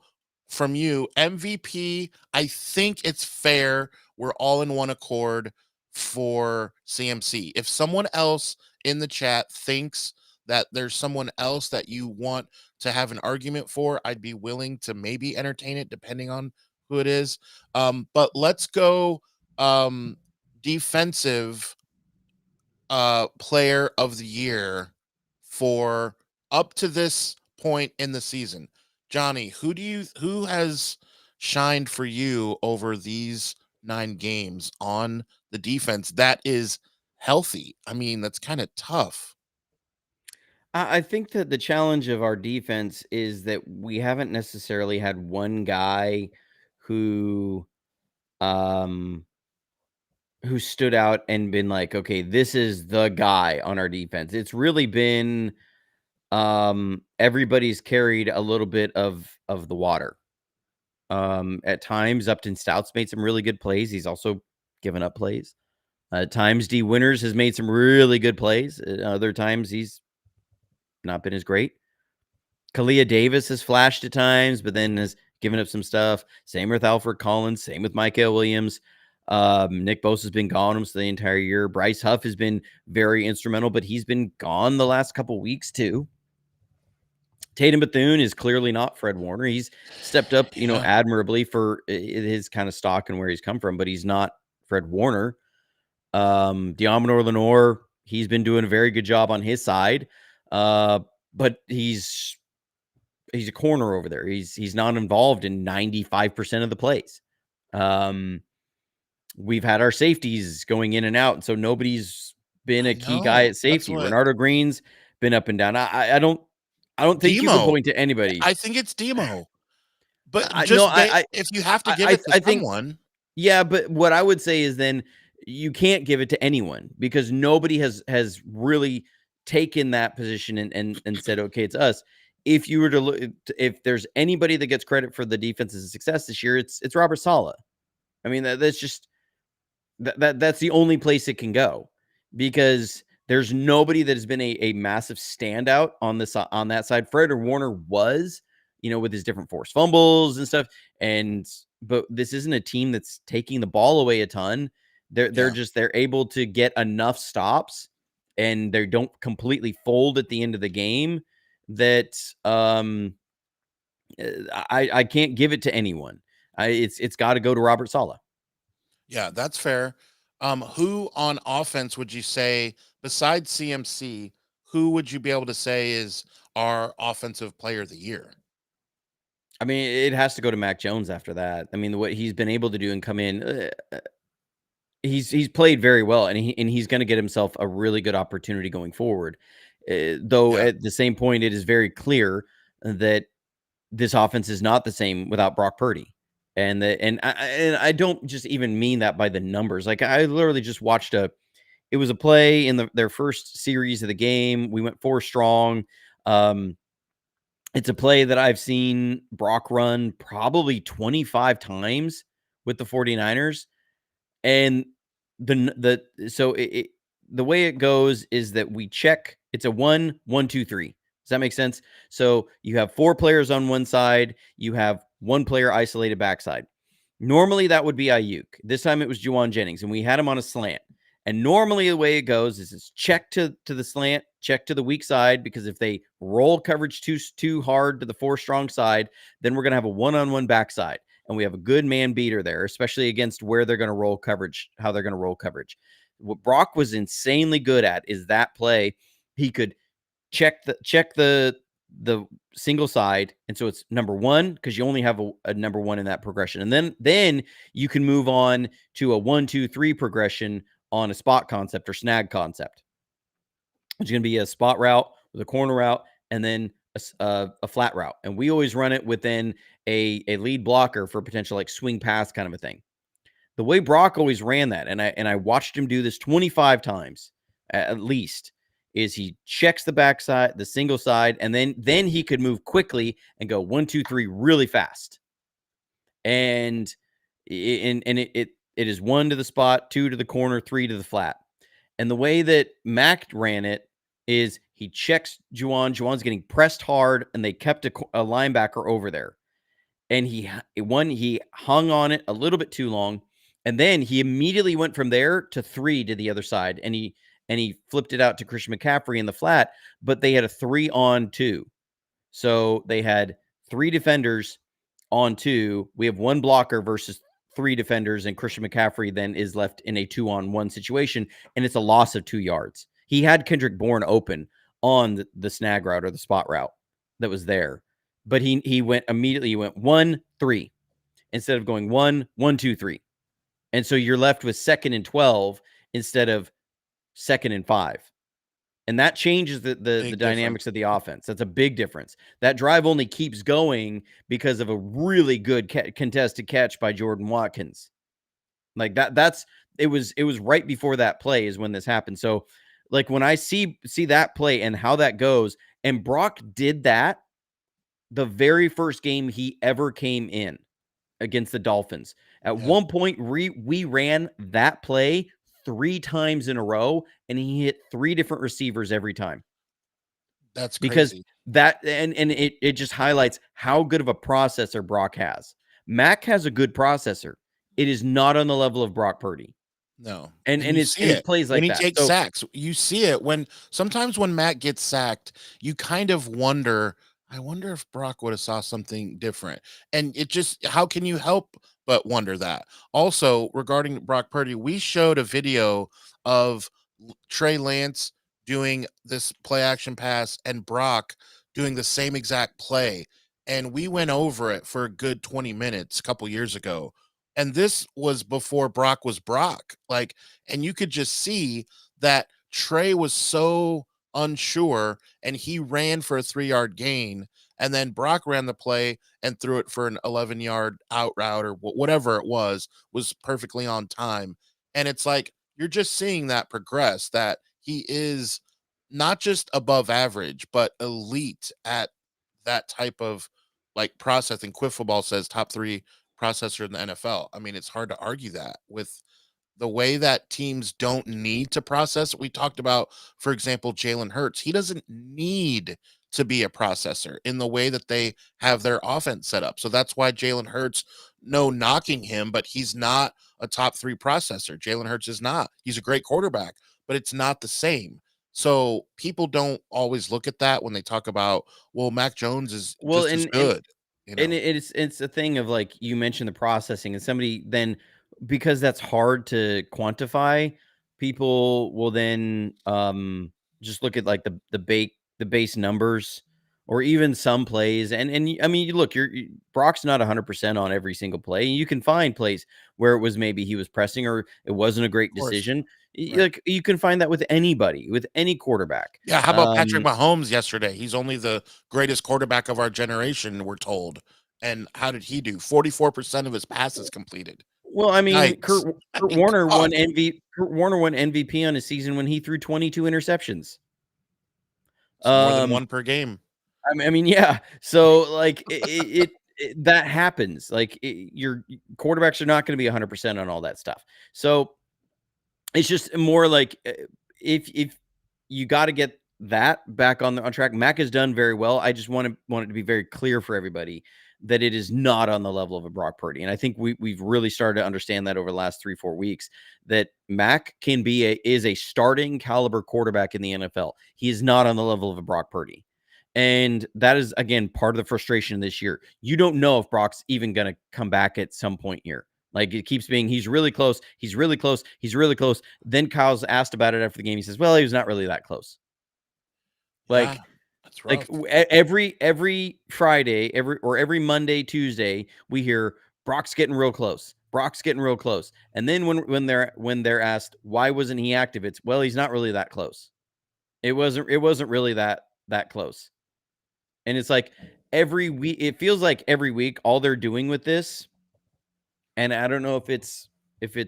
from you MVP. I think it's fair we're all in one accord for CMC. If someone else in the chat thinks that there's someone else that you want to have an argument for, I'd be willing to maybe entertain it depending on who it is. But let's go defensive player of the year for up to this point in the season. Johnny, who has shined for you over these 9 games on the defense that is healthy? I mean, that's kind of tough. I think that the challenge of our defense is that we haven't necessarily had one guy who um who stood out and been like, okay, this is the guy on our defense. It's really been everybody's carried a little bit of the water. At times Upton Stout's made some really good plays. He's also given up plays. At times D Winters has made some really good plays. At other times he's not been as great. Kalia Davis has flashed at times, but then has given up some stuff. Same with Alfred Collins. Same with Micah Williams. Nick Bosa has been gone almost the entire year. Bryce Huff has been very instrumental, but he's been gone the last couple weeks too. Tatum Bethune is clearly not Fred Warner. He's stepped up, Yeah. admirably for his kind of stock and where he's come from, but he's not Fred Warner. Diamonor Lenore, he's been doing a very good job on his side, but he's a corner over there. He's not involved in 95% of the plays. We've had our safeties going in and out, and so nobody's been I a key guy know. at That's safety. what Renardo Green's been up and down. I don't think you can Demo. point to anybody. I think it's Demo. But I no, just they if you have to give it to I think someone, yeah, but what I would say is then you can't give it to anyone because nobody has really taken that position and said, okay, it's us. If you were to look, if there's anybody that gets credit for the defense's success this year, it's Robert Saleh. I mean, that's just that's the only place it can go because there's nobody that has been a massive standout on that side. Fred or Warner was, with his different forced fumbles and stuff. But this isn't a team that's taking the ball away a ton. yeah. They're able to get enough stops and they don't completely fold at the end of the game that I can't give it to anyone. It's got to go to Robert Saleh. Yeah, that's fair. Who on offense would you say, besides CMC, who would you be able to say is our offensive player of the year? I mean, it has to go to Mac Jones after that. I mean, what he's been able to do and come in, he's played very well, and he's going to get himself a really good opportunity going forward. Though Yeah, at the same point, it is very clear that this offense is not the same without Brock Purdy. And I don't just even mean that by the numbers. Like I literally just watched it was a play in their first series of the game. We went 4 strong. Um, it's a play that I've seen Brock run probably 25 times with the 49ers. And the way it goes is that we check. It's a 1-1-2-3. Does that make sense? So you have 4 players on one side. You have 1 player isolated backside. Normally that would be Ayuk. This time it was Juwan Jennings, and we had him on a slant. And normally the way it goes is it's check to the slant, check to the weak side, because if they roll coverage too hard to the 4 strong side, then we're going to have a one-on-one backside. And we have a good man beater there, especially against where they're going to roll coverage, how they're going to roll coverage. What Brock was insanely good at is that play. He could check the single side, and so it's number 1 because you only have a number 1 in that progression, and then you can move on to a 1 2 3 progression on a spot concept or snag concept. It's going to be a spot route with a corner route and then a flat route, and we always run it within a lead blocker for potential like swing pass kind of a thing. The way Brock always ran that, and I watched him do this 25 times at least, is he checks the backside, the single side, and then he could move quickly and go 1 2 3 really fast. And it is 1 to the spot, 2 to the corner, 3 to the flat. And the way that Mac ran it is he checks Juwan. Juwan's getting pressed hard, and they kept a linebacker over there. And he hung on it a little bit too long, and then he immediately went from there to 3 to the other side, and he flipped it out to Christian McCaffrey in the flat, but they had a 3-on-2. So they had 3 defenders on 2. We have 1 blocker versus 3 defenders, and Christian McCaffrey then is left in a 2-on-1 situation, and it's a loss of 2 yards. He had Kendrick Bourne open on the snag route or the spot route that was there. But he went immediately, he went 1 3 instead of going 1 1 2 3. And so you're left with 2nd and 12 instead of 2nd and 5. And that changes the Big dynamics difference. of the offense. That's a big difference. That drive only keeps going because of a really good contested catch by Jordan Watkins. Like that's it was right before that play is when this happened. So like when I see that play and how that goes, and Brock did that the very first game he ever came in against the Dolphins. At Yeah, one point, we ran that play 3 times in a row, and he hit 3 different receivers every time. that's Because crazy. that and it just highlights how good of a processor Brock has. Mac has a good processor. It is not on the level of Brock Purdy. No, And and you see it's it plays when like he that. takes So sacks. You see it when sometimes when Matt gets sacked, you kind of wonder, I wonder if Brock would have saw something different. And it just how can you help but wonder that? Also, regarding Brock Purdy, we showed a video of Trey Lance doing this play action pass and Brock doing the same exact play. And we went over it for a good 20 minutes a couple years ago, and this was before Brock was Brock. Like, and you could just see that Trey was so unsure and he ran for a 3-yard gain. And then Brock ran the play and threw it for an 11-yard out route or whatever it was perfectly on time. And it's like, you're just seeing that progress, that he is not just above average, but elite at that type of like processing. Quick football says top 3 processor in the NFL. I mean, it's hard to argue that with the way that teams don't need to process. We talked about, for example, Jalen Hurts. He doesn't need to be a processor in the way that they have their offense set up. So that's why Jalen Hurts, no knocking him, but he's not a top 3 processor. Jalen Hurts is not. He's a great quarterback, but it's not the same. So people don't always look at that when they talk about, well, Mac Jones is well, just as good, you and know. it's a thing of like you mentioned the processing, and somebody then because that's hard to quantify, people will then just look at like the base numbers or even some plays, I mean you look, Brock's not 100% on every single play. You can find plays where it was maybe he was pressing or it wasn't a great Of course. decision. Right. Like you can find that with anybody, with any quarterback. Yeah, how about Patrick Mahomes yesterday? He's only the greatest quarterback of our generation, we're told. And how did he do? 44% of his passes completed. Well, I mean, Yikes. I Kurt mean, Warner come won on. Kurt Warner won MVP on his season when he threw 22 interceptions. It's more than Um, 1 per game. yeah. So like that happens. Like your quarterbacks are not going to be 100% on all that stuff. So it's just more like if you got to get that back on track. Mac has done very well. I just want it to be very clear for everybody that it is not on the level of a Brock Purdy. And I think we've really started to understand that over the last 3-4 weeks, that Mac is a starting caliber quarterback in the NFL. He is not on the level of a Brock Purdy. And that is, again, part of the frustration this year. You don't know if Brock's even going to come back at some point here. Like, it keeps being, he's really close, he's really close, he's really close. Then Kyle's asked about it after the game. He says, well, he was not really that close. Yeah, Like, that's like rough. every Friday, every Monday, Tuesday, we hear Brock's getting real close. Brock's getting real close. And then when they're asked why wasn't he active, it's, well, he's not really that close. It wasn't really that close. And it's like every week, it feels like every week all they're doing with this, and I don't know if it's let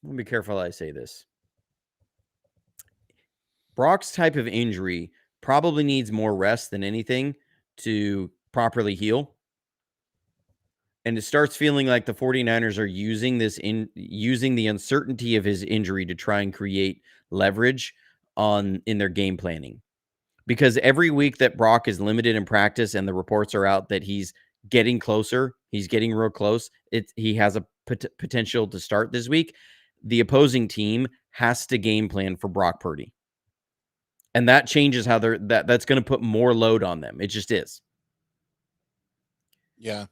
me be careful how I say this. Brock's type of injury probably needs more rest than anything to properly heal. And it starts feeling like the 49ers are using the uncertainty of his injury to try and create leverage in their game planning. Because every week that Brock is limited in practice and the reports are out that he's getting closer, he's getting real close, he has a potential to start this week, the opposing team has to game plan for Brock Purdy. And that changes how that's going to put more load on them. It just is. Yeah.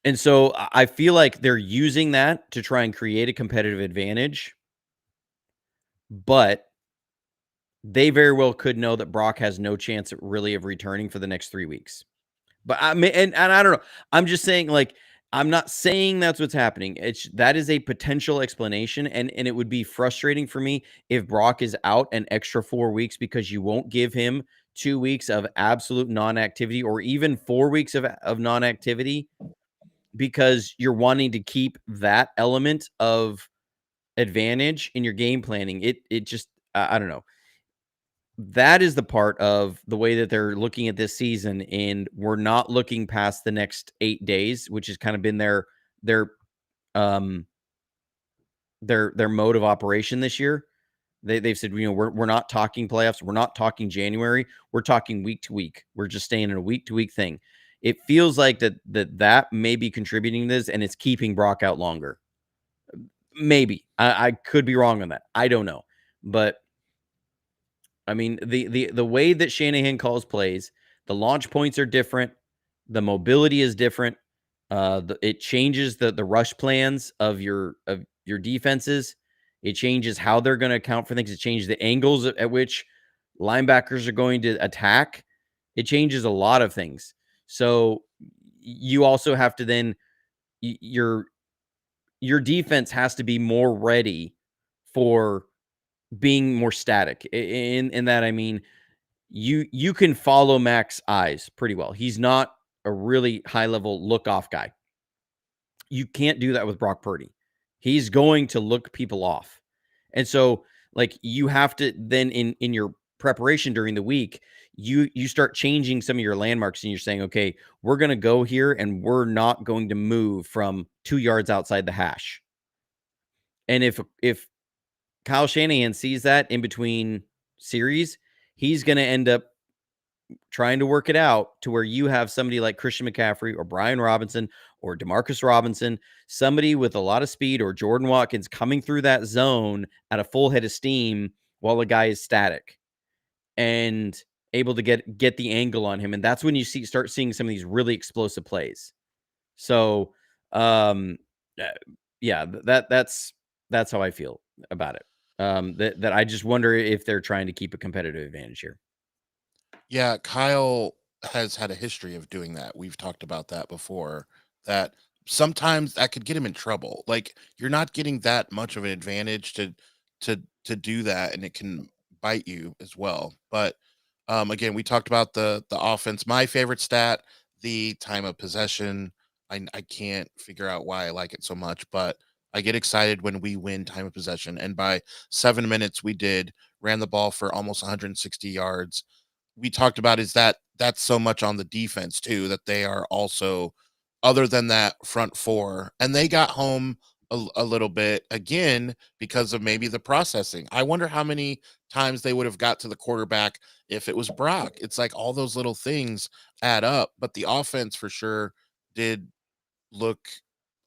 And so I feel like they're using that to try and create a competitive advantage, but they very well could know that Brock has no chance really of returning for the next 3 weeks. But I mean, and I don't know. I'm just saying, like, I'm not saying that's what's happening. That is a potential explanation, and it would be frustrating for me if Brock is out an extra 4 weeks because you won't give him 2 weeks of absolute non-activity, or even 4 weeks of non-activity, because you're wanting to keep that element of advantage in your game planning. It just, I don't know. That is the part of the way that they're looking at this season, and we're not looking past the next 8 days, which has kind of been their um their mode of operation this year. They've said, we're not talking playoffs, we're not talking January, we're talking week to week. We're just staying in a week to week thing. It feels like that may be contributing to this, and it's keeping Brock out longer. Maybe. I could be wrong on that. I don't know. But I mean, the way that Shanahan calls plays, the launch points are different, the mobility is different. It changes the rush plans of your defenses. It changes how they're going to account for things. It changes the angles at which linebackers are going to attack. It changes a lot of things. So you also have to then your defense has to be more ready for being more static. In that, I mean, you can follow Mac's eyes pretty well. He's not a really high level look off guy. You can't do that with Brock Purdy. He's going to look people off. And so, like, you have to then in your preparation during the week, you start changing some of your landmarks, and you're saying, okay, we're going to go here and we're not going to move from 2 yards outside the hash. And if Kyle Shanahan sees that in between series, he's going to end up trying to work it out to where you have somebody like Christian McCaffrey or Brian Robinson or Demarcus Robinson, somebody with a lot of speed, or Jordan Watkins coming through that zone at a full head of steam while the guy is static and able to get the angle on him. And that's when you start seeing some of these really explosive plays. So, um, uh, yeah, that's how I feel about it. That I just wonder if they're trying to keep a competitive advantage here. Yeah, Kyle has had a history of doing that. We've talked about that before, that sometimes that could get him in trouble. Like, you're not getting that much of an advantage to do that, and it can bite you as well. But again, we talked about the offense. My favorite stat, the time of possession. I can't figure out why I like it so much, but I get excited when we win time of possession. And by 7 minutes, we ran the ball for almost 160 yards. We talked about is that that's so much on the defense too, that they are also, other than that front four, and they got home a little bit again because of maybe the processing. I wonder how many times they would have got to the quarterback if it was Brock. It's like all those little things add up, but the offense for sure did look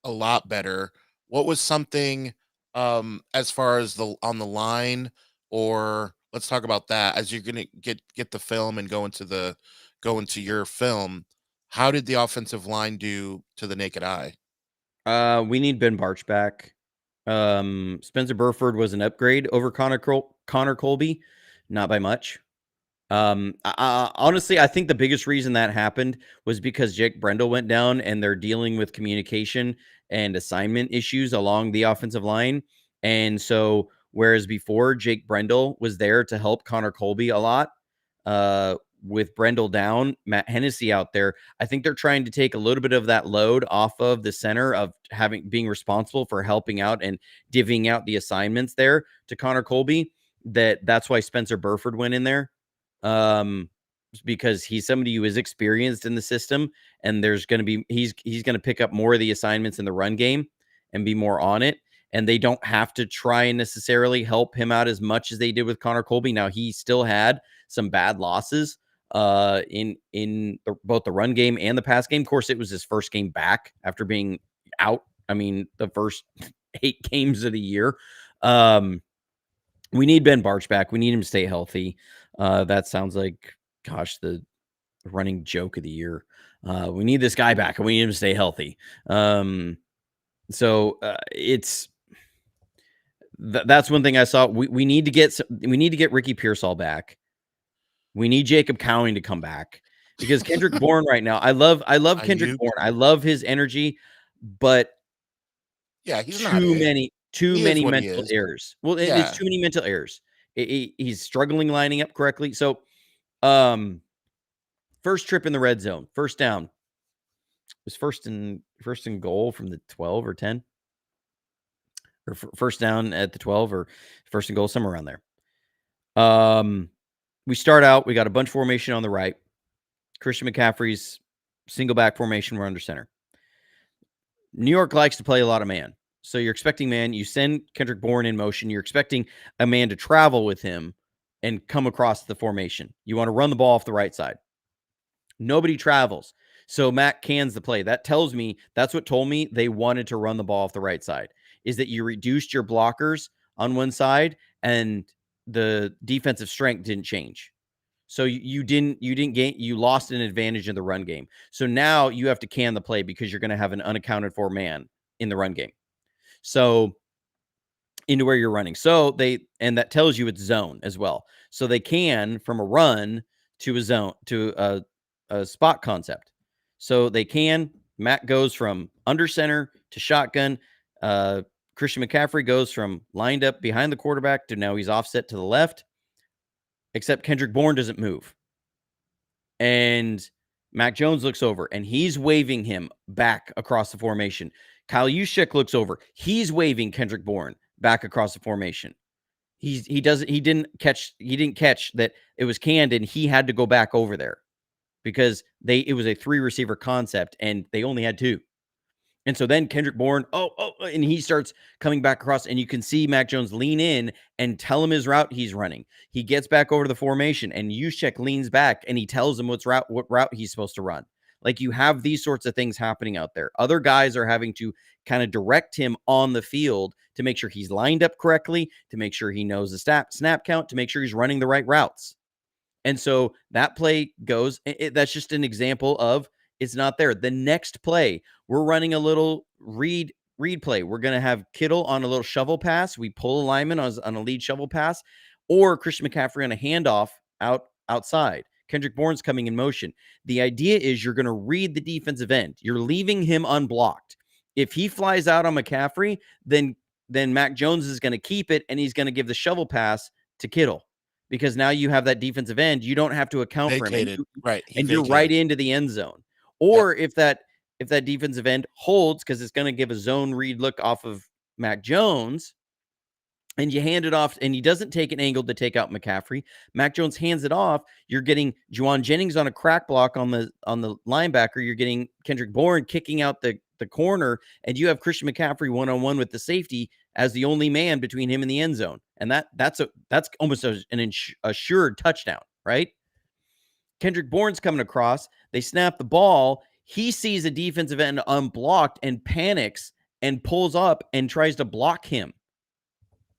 a lot better. What was something as far as the on the line, or let's talk about that as you're going to get the film and go into your film. How did the offensive line do to the naked eye? We need Ben Barch back. Spencer Burford was an upgrade over Connor Colby, not by much. Honestly, I think the biggest reason that happened was because Jake Brendel went down and they're dealing with communication and assignment issues along the offensive line. And so, whereas before Jake Brendel was there to help Connor Colby a lot, with Brendel down, Matt Hennessy out there, I think they're trying to take a little bit of that load off of the center of being responsible for helping out and divvying out the assignments there to Connor Colby. That's why Spencer Burford went in there, um, because he's somebody who is experienced in the system, and there's going to be he's going to pick up more of the assignments in the run game and be more on it. And they don't have to try and necessarily help him out as much as they did with Connor Colby. Now he still had some bad losses both the run game and the pass game. Of course, it was his first game back after being out. I mean, the first 8 games of the year. We need Ben Barch back. We need him to stay healthy. That sounds like, gosh, the running joke of the year. We need this guy back, and we need him to stay healthy. It's that's one thing I saw. We need to get Ricky Pearsall back. We need Jacob Cowing to come back because Kendrick Bourne right now. I love Kendrick Bourne. I love his energy, but Yeah, he's not it. too He is many what he mental is. errors. Well, it's Yeah. too many mental errors. He's struggling lining up correctly. So, um, first trip in the red zone, first down. It was first and goal from the 12 or 10, or first down at the 12, or first and goal, somewhere around there. We start out, we got a bunch formation on the right. Christian McCaffrey's single back formation. We're under center. New York likes to play a lot of man. So you're expecting man. You send Kendrick Bourne in motion. You're expecting a man to travel with him and come across the formation. You want to run the ball off the right side. Nobody travels. So Matt cans the play. That tells me, that's what told me they wanted to run the ball off the right side, is that you reduced your blockers on one side and the defensive strength didn't change. So you lost an advantage in the run game. So now you have to can the play because you're going to have an unaccounted for man in the run game. So into where you're running. And that tells you it's zone as well. So they can from a run to a zone to a spot concept. So Matt goes from under center to shotgun. Christian McCaffrey goes from lined up behind the quarterback to now he's offset to the left. Except Kendrick Bourne doesn't move. And Mac Jones looks over and he's waving him back across the formation. Kyle Juszczyk looks over. He's waving Kendrick Bourne back across the formation. He didn't catch that it was canned and he had to go back over there because it was a 3 receiver concept and they only had 2. And so then Kendrick Bourne, and he starts coming back across, and you can see Mac Jones lean in and tell him his route he's running. He gets back over to the formation, and Juszczyk leans back, and he tells him what route he's supposed to run. Like, you have these sorts of things happening out there. Other guys are having to kind of direct him on the field to make sure he's lined up correctly, to make sure he knows the snap count, to make sure he's running the right routes. And so that play goes, that's just an example of it's not there. The next play, we're running a little read play. We're going to have Kittle on a little shovel pass. We pull a lineman on a lead shovel pass, or Christian McCaffrey on a handoff outside. Kendrick Bourne's coming in motion. The idea is you're going to read the defensive end. You're leaving him unblocked. If he flies out on McCaffrey, then Mac Jones is going to keep it, and he's going to give the shovel pass to Kittle. Because now you have that defensive end. You don't have to account for him. And you're right into the end zone. Or if that defensive end holds, because it's going to give a zone read look off of Mac Jones, and you hand it off, and he doesn't take an angle to take out McCaffrey. Mac Jones hands it off. You're getting Juwan Jennings on a crack block on the linebacker. You're getting Kendrick Bourne kicking out the the corner, and you have Christian McCaffrey one-on-one with the safety as the only man between him and the end zone. And that's almost an assured touchdown, right? Kendrick Bourne's coming across. They snap the ball. He sees a defensive end unblocked and panics and pulls up and tries to block him.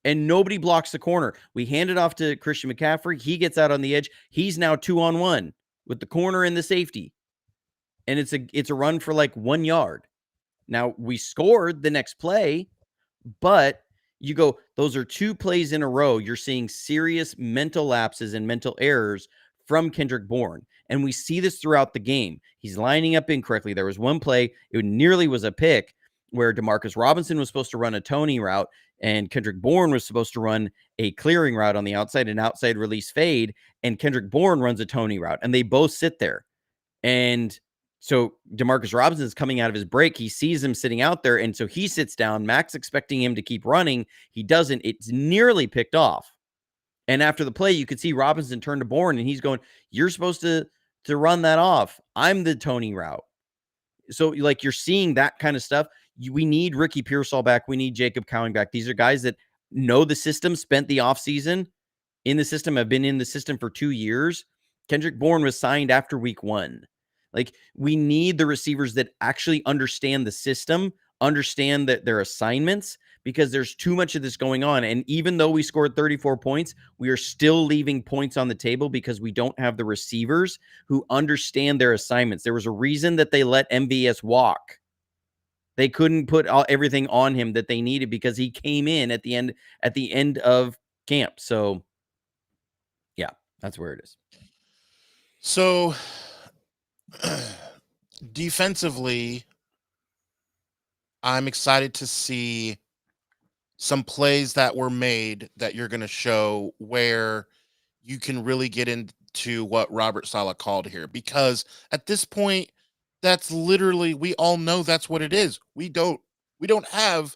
And nobody blocks the corner. We hand it off to Christian McCaffrey. He gets out on the edge. He's now 2-on-1 with the corner and the safety. And it's a run for like 1 yard. Now, we scored the next play, but you go, those are 2 plays in a row. You're seeing serious mental lapses and mental errors from Kendrick Bourne. And we see this throughout the game. He's lining up incorrectly. There was one play, it nearly was a pick, where Demarcus Robinson was supposed to run a Tony route, and Kendrick Bourne was supposed to run a clearing route on the outside, an outside release fade, and Kendrick Bourne runs a Tony route, and they both sit there. And so Demarcus Robinson is coming out of his break. He sees him sitting out there, and so he sits down. Mac's expecting him to keep running. He doesn't. It's nearly picked off. And after the play, you could see Robinson turn to Bourne, and he's going, "You're supposed to run that off. I'm the Tony route." So, like, you're seeing that kind of stuff. We need Ricky Pearsall back. We need Jacob Cowing back. These are guys that know the system, spent the offseason in the system, have been in the system for 2 years. Kendrick Bourne was signed after week 1. Like, we need the receivers that actually understand the system, understand that their assignments, because there's too much of this going on. And even though we scored 34 points, we are still leaving points on the table because we don't have the receivers who understand their assignments. There was a reason that they let MVS walk. They couldn't put everything on him that they needed because he came in at the end of camp. So, yeah, that's where it is. So defensively, I'm excited to see some plays that were made that you're going to show where you can really get into what Robert Saleh called here, because at this point, that's literally, we all know that's what it is. We don't have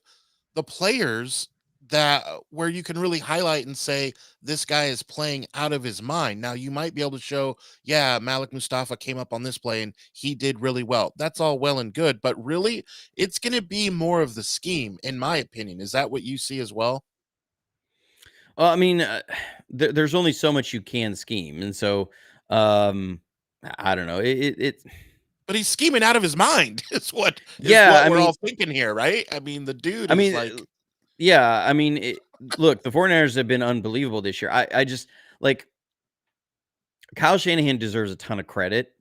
the players that where you can really highlight and say this guy is playing out of his mind. Now you might be able to show, yeah, Malik Mustafa came up on this play and he did really well. That's all well and good, but really it's going to be more of the scheme, in my opinion. Is that what you see as well? Well, I mean, there's only so much you can scheme, and so um, I don't know. But he's scheming out of his mind is Yeah. what we're all thinking here, right? I mean, the dude I is mean, like, yeah. I mean, look, the 49ers have been unbelievable this year. I just like Kyle Shanahan deserves a ton of credit.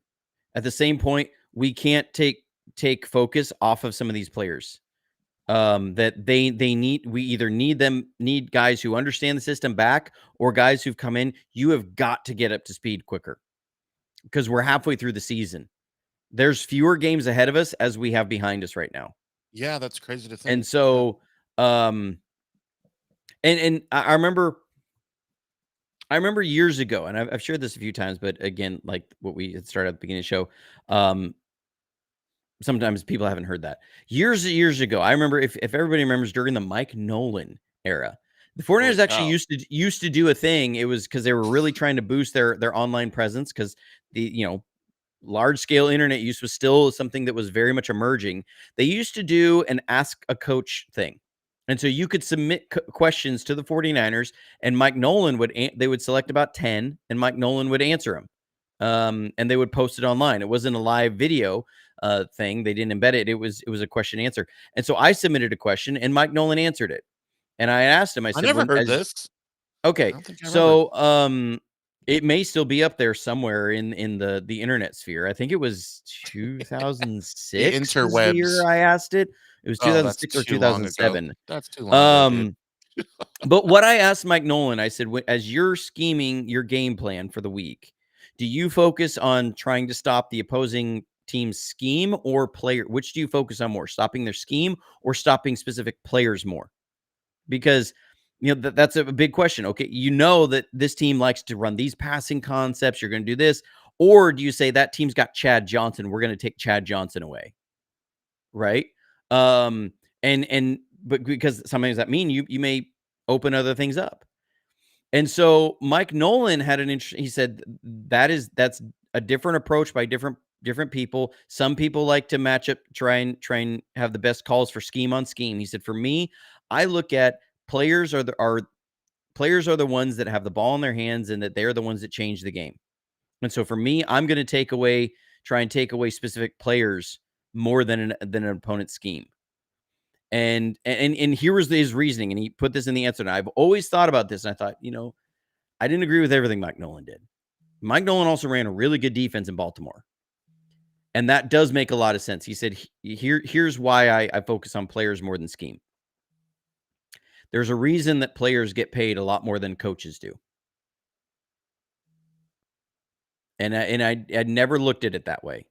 At the same point, we can't take focus off of some of these players. That they need. We either need guys who understand the system back, or guys who've come in. You have got to get up to speed quicker because we're halfway through the season. There's fewer games ahead of us as we have behind us right now. yeah, that's crazy to And think. Yeah. so, um, and I remember years ago, and I've shared this a few times, but again, like what we had started at the beginning of the show, um, sometimes people haven't heard that. Years ago, I remember, if everybody remembers, during the Mike Nolan era, the Holy 49ers actually cow. used to do a thing. It was because they were really trying to boost their online presence, because the large scale internet use was still something that was very much emerging. They used to do an ask a coach thing. And so you could submit questions to the 49ers, and Mike Nolan they would select about 10, and Mike Nolan would answer them. And they would post it online. It wasn't a live video thing. They didn't embed it. It was a question answer. And so I submitted a question, and Mike Nolan answered it. And I asked him, I I said, never when heard as this. I okay, don't think I remember. so it may still be up there somewhere in the internet sphere. I think it was The 2006 was the year interwebs. I asked it. It was Oh, that's 2006 or too long ago. 2007. That's too long ago, dude. Um, but what I asked Mike Nolan, I said, as you're scheming your game plan for the week, do you focus on trying to stop the opposing team's scheme or player? Which do you focus on more, stopping their scheme or stopping specific players more? Because that's a big question. Okay, you know that this team likes to run these passing concepts. You're going to do this, or do you say that team's got Chad Johnson? We're going to take Chad Johnson away, right? Um, but because sometimes that mean you may open other things up. And so Mike Nolan had an interest. He said that's a different approach by different different people. Some people like to match up, try and have the best calls for scheme on scheme. He said, for me, I look at players are the ones that have the ball in their hands and that they're the ones that change the game. And so for me, I'm going to try and take away specific players more than an opponent's scheme. And here was his reasoning, and he put this in the answer. And I've always thought about this, and I thought, I didn't agree with everything Mike Nolan did. Mike Nolan also ran a really good defense in Baltimore. And that does make a lot of sense. He said, here's why I focus on players more than scheme. There's a reason that players get paid a lot more than coaches do. And I'd never looked at it that way.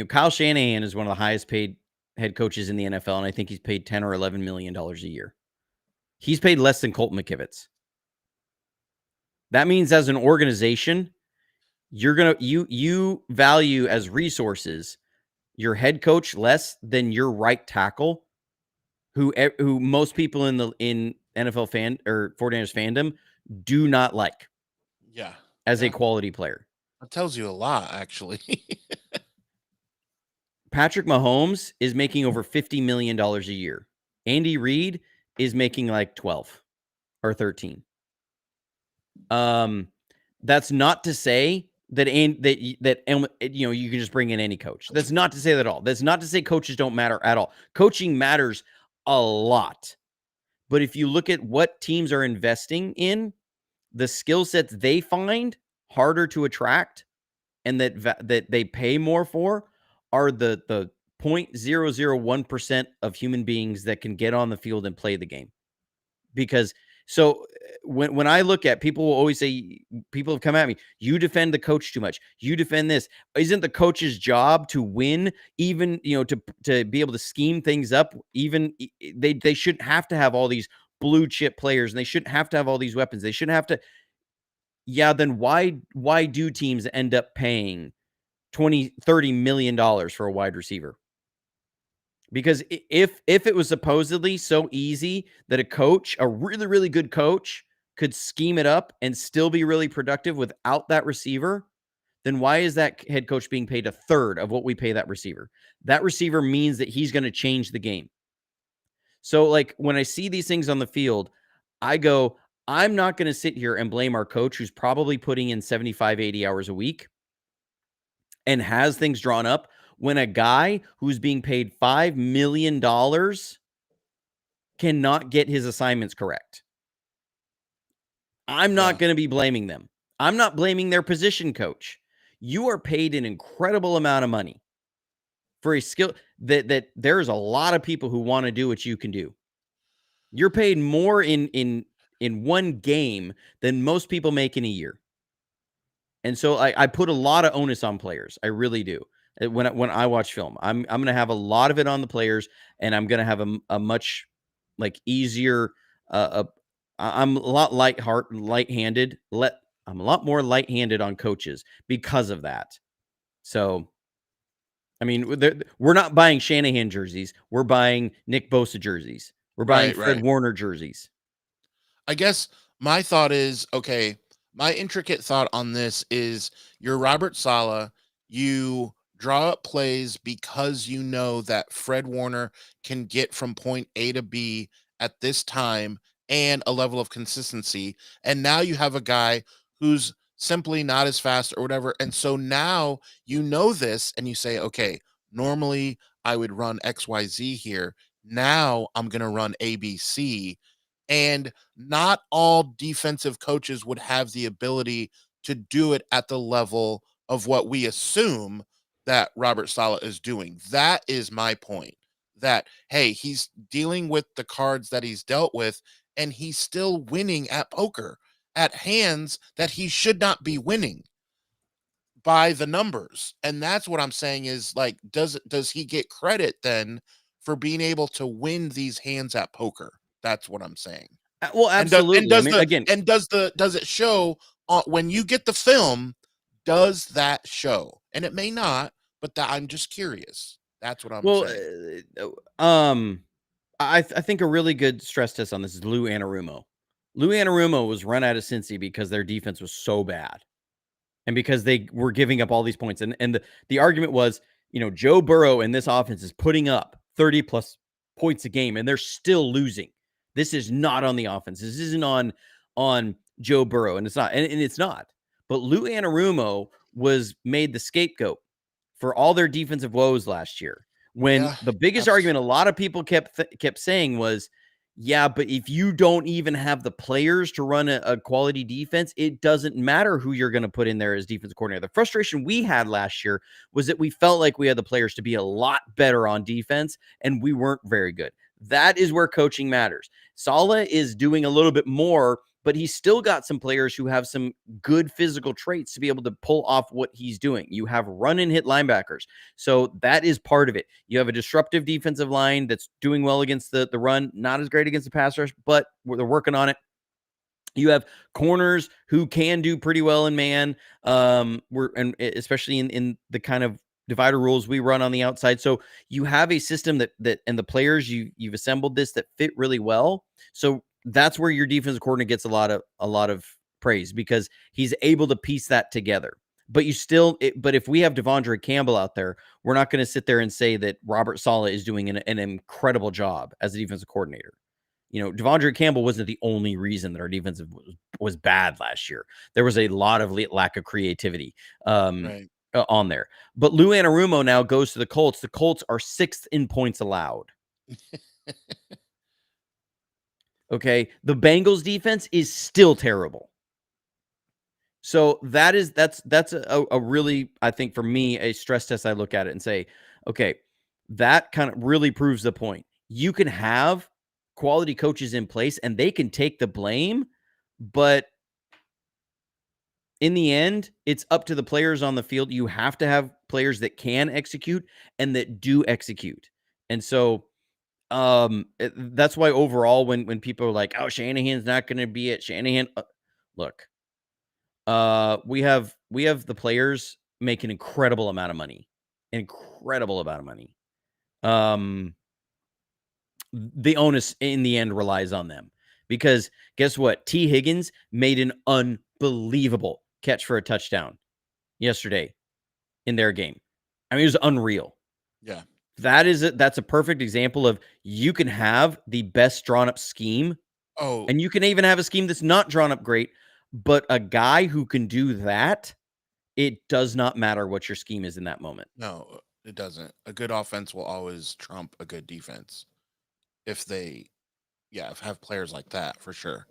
Kyle Shanahan is one of the highest paid head coaches in the NFL, and I think he's paid $10 or $11 million a year. He's paid less than Colton McKivitz. That means as an organization, you value as resources your head coach less than your right tackle, who most people in NFL fan or 49ers fandom do not like Yeah. as a Yeah. quality player. That tells you a lot, actually. Patrick Mahomes is making over $50 million a year. Andy Reid is making like 12 or 13. That's not to say that you can just bring in any coach. That's not to say that at all. That's not to say coaches don't matter at all. Coaching matters a lot. But if you look at what teams are investing in, the skill sets they find harder to attract and that they pay more for are the 0.001% of human beings that can get on the field and play the game. Because when I look at people will always say, people have come at me, you defend the coach too much. You defend this. Isn't the coach's job to win, even, to be able to scheme things up? Even they shouldn't have to have all these blue chip players, and they shouldn't have to have all these weapons. They shouldn't have to. Yeah, then why do teams end up paying $20-30 million for a wide receiver? Because if it was supposedly so easy that a really, really good coach, could scheme it up and still be really productive without that receiver, then why is that head coach being paid a third of what we pay that receiver? That receiver means that he's going to change the game. So, like, when I see these things on the field, I go, I'm not going to sit here and blame our coach who's probably putting in 75, 80 hours a week and has things drawn up, when a guy who's being paid $5 million cannot get his assignments correct. I'm not going to be blaming them. I'm not blaming their position coach. You are paid an incredible amount of money for a skill that there's a lot of people who want to do what you can do. You're paid more in one game than most people make in a year. And so I put a lot of onus on players. I really do. When I watch film, I'm going to have a lot of it on the players, and I'm going to have a much easier. I'm a lot light-handed. I'm a lot more light-handed on coaches because of that. So, I mean, we're not buying Shanahan jerseys. We're buying Nick Bosa jerseys. We're buying Fred Warner jerseys. I guess my thought is, okay, my intricate thought on this is, you're Robert Saleh, you draw up plays because you know that Fred Warner can get from point A to B at this time and a level of consistency. And now you have a guy who's simply not as fast or whatever. And so now you know this and you say, okay, normally I would run XYZ here. Now I'm going to run ABC. And not all defensive coaches would have the ability to do it at the level of what we assume that Robert Saleh is doing. That is my point. That, hey, he's dealing with the cards that he's dealt with, and he's still winning at poker at hands that he should not be winning by the numbers. And that's what I'm saying is, like, does he get credit then for being able to win these hands at poker? That's what I'm saying. Well, absolutely. I mean, again, Does it show when you get the film? Does that show? And it may not, but I'm just curious. That's what I'm saying. I think a really good stress test on this is Lou Anarumo. Lou Anarumo was run out of Cincy because their defense was so bad. and because they were giving up all these points. And the argument was, Joe Burrow and this offense is putting up 30 plus points a game, and they're still losing. This is not on the offense. This isn't on Joe Burrow, and it's not, and it's not. But Lou Anarumo was made the scapegoat for all their defensive woes last year. When Yeah, the biggest that's argument a lot of people kept saying was, yeah, but if you don't even have the players to run a quality defense, it doesn't matter who you're going to put in there as defense coordinator. The frustration we had last year was that we felt like we had the players to be a lot better on defense, and we weren't very good. That is where coaching matters. Saleh is doing a little bit more, but he's still got some players who have some good physical traits to be able to pull off what he's doing. You have run and hit linebackers. So that is part of it. You have a disruptive defensive line that's doing well against the run, not as great against the pass rush, but they're working on it. You have corners who can do pretty well in man, and especially in the kind of divider rules we run on the outside. So you have a system that and the players you've assembled this that fit really well. So that's where your defensive coordinator gets a lot of praise, because he's able to piece that together. But but if we have Devondre Campbell out there, we're not going to sit there and say that Robert Saleh is doing an incredible job as a defensive coordinator. Devondre Campbell wasn't the only reason that our defense was bad last year. There was a lot of lack of creativity right. on there. But Lou Anarumo now goes to the Colts. The Colts are 6th in points allowed. Okay. The Bengals defense is still terrible. So that's a really, I think for me, a stress test. I look at it and say, okay, that kind of really proves the point. You can have quality coaches in place and they can take the blame, but in the end, it's up to the players on the field. You have to have players that can execute and that do execute. And so that's why overall when people are like, "Oh, Shanahan's not going to be it." Shanahan, look, we have the players make an incredible amount of money. Incredible amount of money. Um the onus in the end relies on them, because guess what? T. Higgins made an unbelievable catch for a touchdown yesterday in their game. I mean, it was unreal. Yeah. That's a perfect example of, you can have the best drawn up scheme, Oh, and you can even have a scheme that's not drawn up great, but a guy who can do that, it does not matter what your scheme is in that moment. no, it doesn't. A good offense will always trump a good defense if they, yeah, have players like that for sure.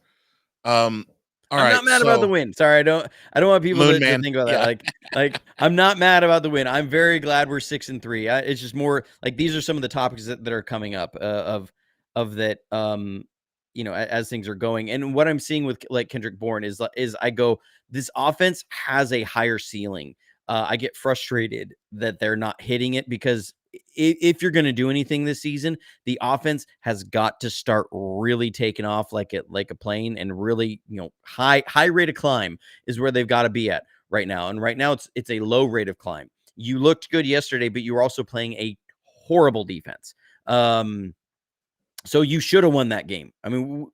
Um, all I'm right, not mad about the so win. Sorry, I don't want people Moon to Man, think about that. yeah, Like I'm not mad about the win. I'm very glad we're 6-3. It's just more like these are some of the topics that are coming up of that. As things are going, and what I'm seeing with like Kendrick Bourne is I go, this offense has a higher ceiling. I get frustrated that they're not hitting it, because if you're going to do anything this season, the offense has got to start really taking off like a plane, and really, high rate of climb is where they've got to be at right now. And right now it's a low rate of climb. You looked good yesterday, but you were also playing a horrible defense. So you should have won that game. I mean,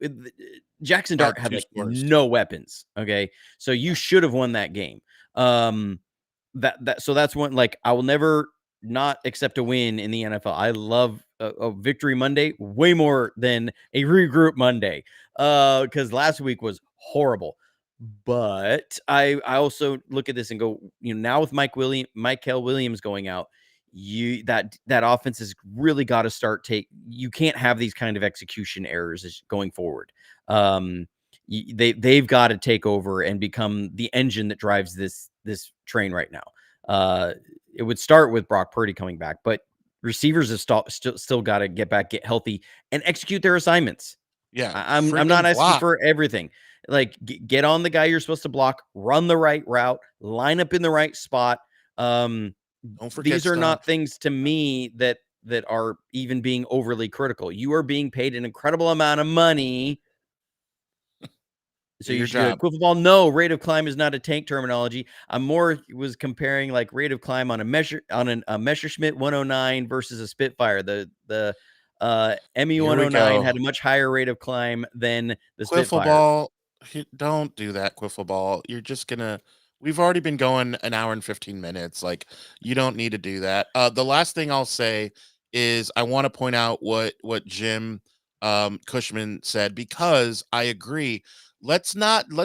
Jackson by Dart had 2 like scores. no weapons. Okay, so you should have won that game. So that's one, like, I will never not accept a win in the NFL. I love a victory Monday way more than a regroup Monday, because last week was horrible. But I also look at this and go, now with Michael Williams going out, that offense has really got to start you can't have these kind of execution errors going forward. They've got to take over and become the engine that drives this train right now. It would start with Brock Purdy coming back, but receivers have still got to get healthy and execute their assignments. Yeah, I'm not freaking asking block. for everything. Like, get on the guy you're supposed to block, run the right route, line up in the right spot. Don't forget These are stuff. not things to me that are even being overly critical. You are being paid an incredible amount of money, so Do you your should do it. job. Quiffle ball, no, rate of climb is not a tank terminology. I'm more was comparing like rate of climb on a Messerschmitt 109 versus a Spitfire. The ME Here we 109 go. had a much higher rate of climb than the Quiffle Spitfire. ball. Don't do that, Quiffle ball. You're just gonna we've already been going an hour and 15 minutes. Like, you don't need to do that. The last thing I'll say is I want to point out what Jim Cushman said, because I agree. Let's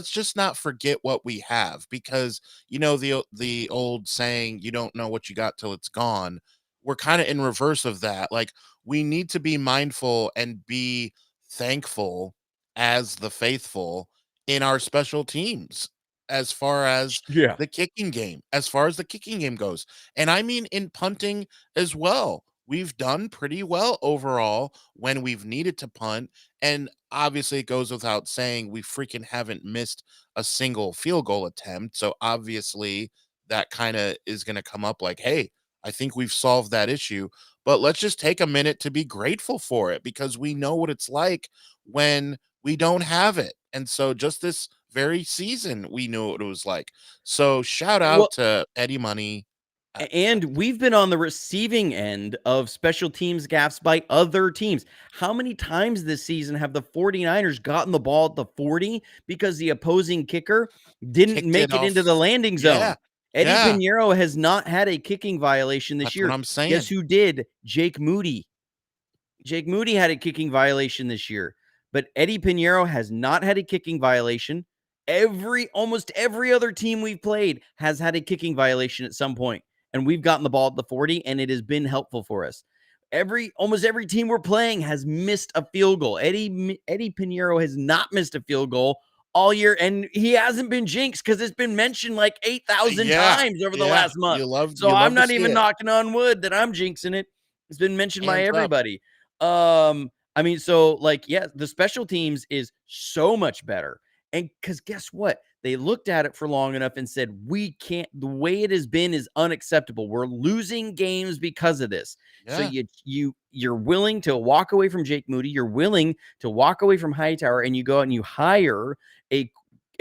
just not forget what we have, because the old saying, you don't know what you got till it's gone. We're kind of in reverse of that. Like, we need to be mindful and be thankful as the faithful in our special teams, as far as Yeah. the kicking game goes. And I mean in punting as well. We've done pretty well overall when we've needed to punt. And obviously, it goes without saying, we freaking haven't missed a single field goal attempt. So obviously, that kind of is going to come up like, hey, I think we've solved that issue. But let's just take a minute to be grateful for it, because we know what it's like when we don't have it. And so just this very season, we knew what it was like. So shout Well, out to Eddie Money. and we've been on the receiving end of special teams gaffes by other teams. How many times this season have the 49ers gotten the ball at the 40 because the opposing kicker didn't Kicked it make it into off. the landing Yeah. zone? Eddie Yeah. Pinheiro has not had a kicking violation this That's what year. I'm Guess saying. who did? Jake Moody. Jake Moody had a kicking violation this year, but Eddie Pinheiro has not had a kicking violation. Almost every other team we've played has had a kicking violation at some point, and we've gotten the ball at the 40, and it has been helpful for us. Almost every team we're playing has missed a field goal. Eddie Pinheiro has not missed a field goal all year, and he hasn't been jinxed because it's been mentioned like 8,000 Yeah. times over the Yeah. last month. So You I'm love to not see even it. knocking on wood that I'm jinxing it. It's been mentioned by Hands up. everybody. I mean, so like, yeah, the special teams is so much better. And because guess what? They looked at it for long enough and said, we can't, the way it has been is unacceptable. We're losing games because of this. So Yeah. you're willing to walk away from Jake Moody, you're willing to walk away from Hightower, and you go out and you hire a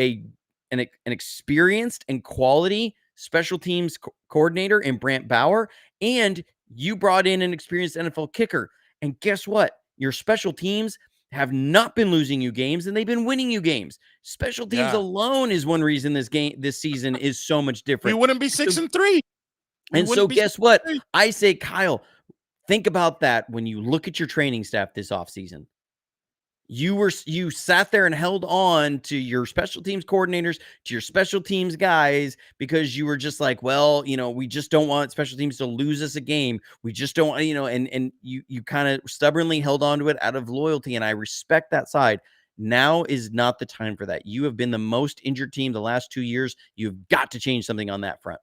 a an experienced and quality special teams coordinator in Brant Bauer, and you brought in an experienced NFL kicker. And guess what? Your special teams have not been losing you games, and they've been winning you games. Special teams Yeah. alone is one reason this season is so much We different. wouldn't be So, 6-3. We and so wouldn't be guess what? 6-3. I say, Kyle, think about that when you look at your training staff this offseason. You sat there and held on to your special teams coordinators, to your special teams guys, because you were just like, well, we just don't want special teams to lose us a game. We just don't, and you kind of stubbornly held on to it out of loyalty, and I respect that side. Now is not the time for that. You have been the most injured team the last 2 years. You've got to change something on that front.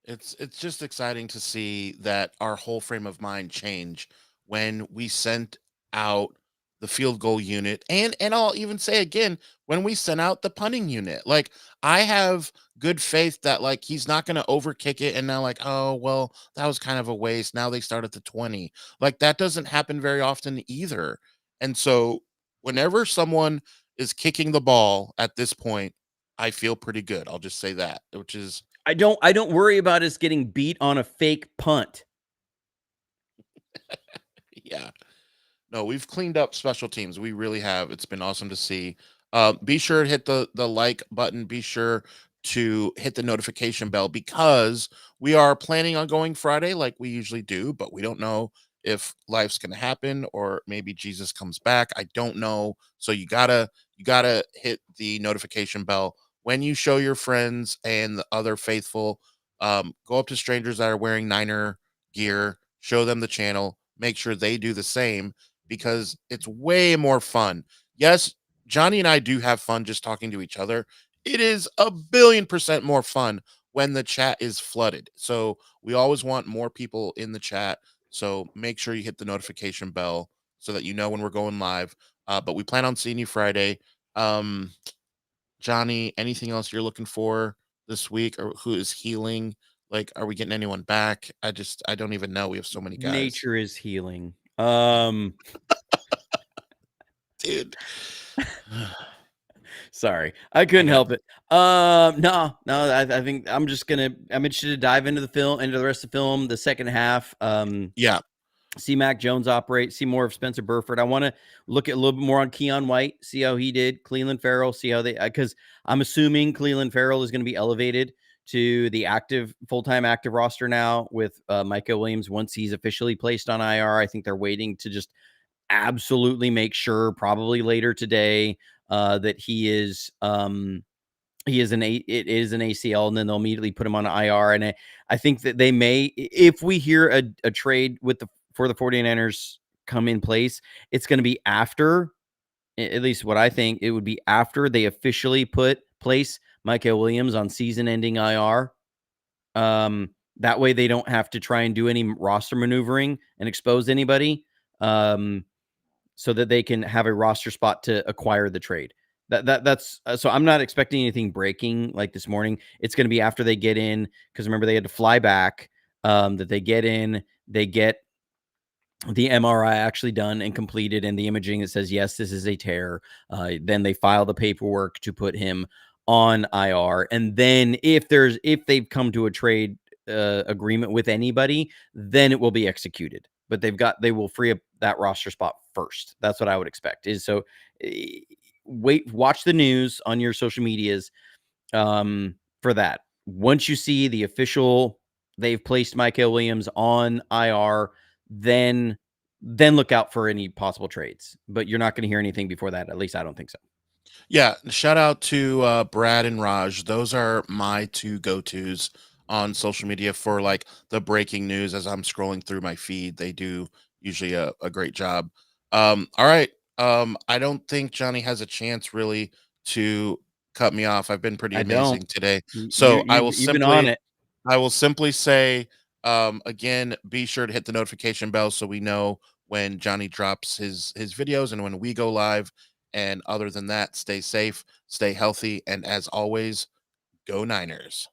It's just exciting to see that our whole frame of mind change when we sent out the field goal unit, and I'll even say again, when we sent out the punting unit. Like, I have good faith that, like, he's not going to overkick it and now, like, oh well, that was kind of a waste. Now they start at the 20. Like, that doesn't happen very often either. And so whenever someone is kicking the ball at this point, I feel pretty good. I'll just say that, which is I don't worry about us getting beat on a fake punt. yeah. No, we've cleaned up special teams. We really have. It's been awesome to see. Be sure to hit the like button. Be sure to hit the notification bell, because we are planning on going Friday like we usually do, but we don't know if life's going to happen or maybe Jesus comes back. I don't know. So you gotta hit the notification bell when you show your friends and the other faithful. Go up to strangers that are wearing Niner gear, show them the channel, make sure they do the same, because it's way more fun. Yes, Johnny and I do have fun just talking to each other. It is a billion percent more fun when the chat is flooded. So we always want more people in the chat. So make sure you hit the notification bell so that you know when we're going live. But we plan on seeing you Friday. Um, Johnny, anything else you're looking for this week, or who is healing? Like, are we getting anyone back? I don't even know. We have so many guys. Nature is healing. Dude. Sorry, I I couldn't got help it. No, I think I'm interested to dive into the rest of the film, the second half. yeah. see Mac Jones operate, see more of Spencer Burford. I want to look at a little bit more on Keon White, see how he did. Cleveland Farrell, see how they, because I'm assuming Cleveland Farrell is going to be elevated to the active, full-time active roster now with Micah Williams once he's officially placed on IR. I think they're waiting to just absolutely make sure, probably later today, that he is it is an ACL, and then they'll immediately put him on IR. And I think that they may, if we hear a trade with the for the 49ers come in place, it's going to be after, at least what I think, it would be after they officially place Michael Williams on season-ending IR. That way they don't have to try and do any roster maneuvering and expose anybody. So that they can have a roster spot to acquire the trade. That's so I'm not expecting anything breaking like this morning. It's going to be after they get in, because remember they had to fly back. That they get in, they get the MRI actually done and completed, and the imaging that says yes, this is a tear. Then they file the paperwork to put him on IR, and then if they've come to a trade agreement with anybody, then it will be executed. But they will free up that roster spot first. That's what I would expect. Is so watch the news on your social medias for that. Once you see the official, they've placed Michael Williams on IR, then look out for any possible trades. But you're not going to hear anything before that. At least I don't think so. Yeah, shout out to Brad and Raj. Those are my two go-tos on social media for like the breaking news as I'm scrolling through my feed. They do usually a great job. All right. I don't think Johnny has a chance really to cut me off. I've been pretty I don't. amazing today. You So you've been on it. I will simply say again, be sure to hit the notification bell so we know when Johnny drops his videos and when we go live. And other than that, stay safe, stay healthy, and as always, go Niners.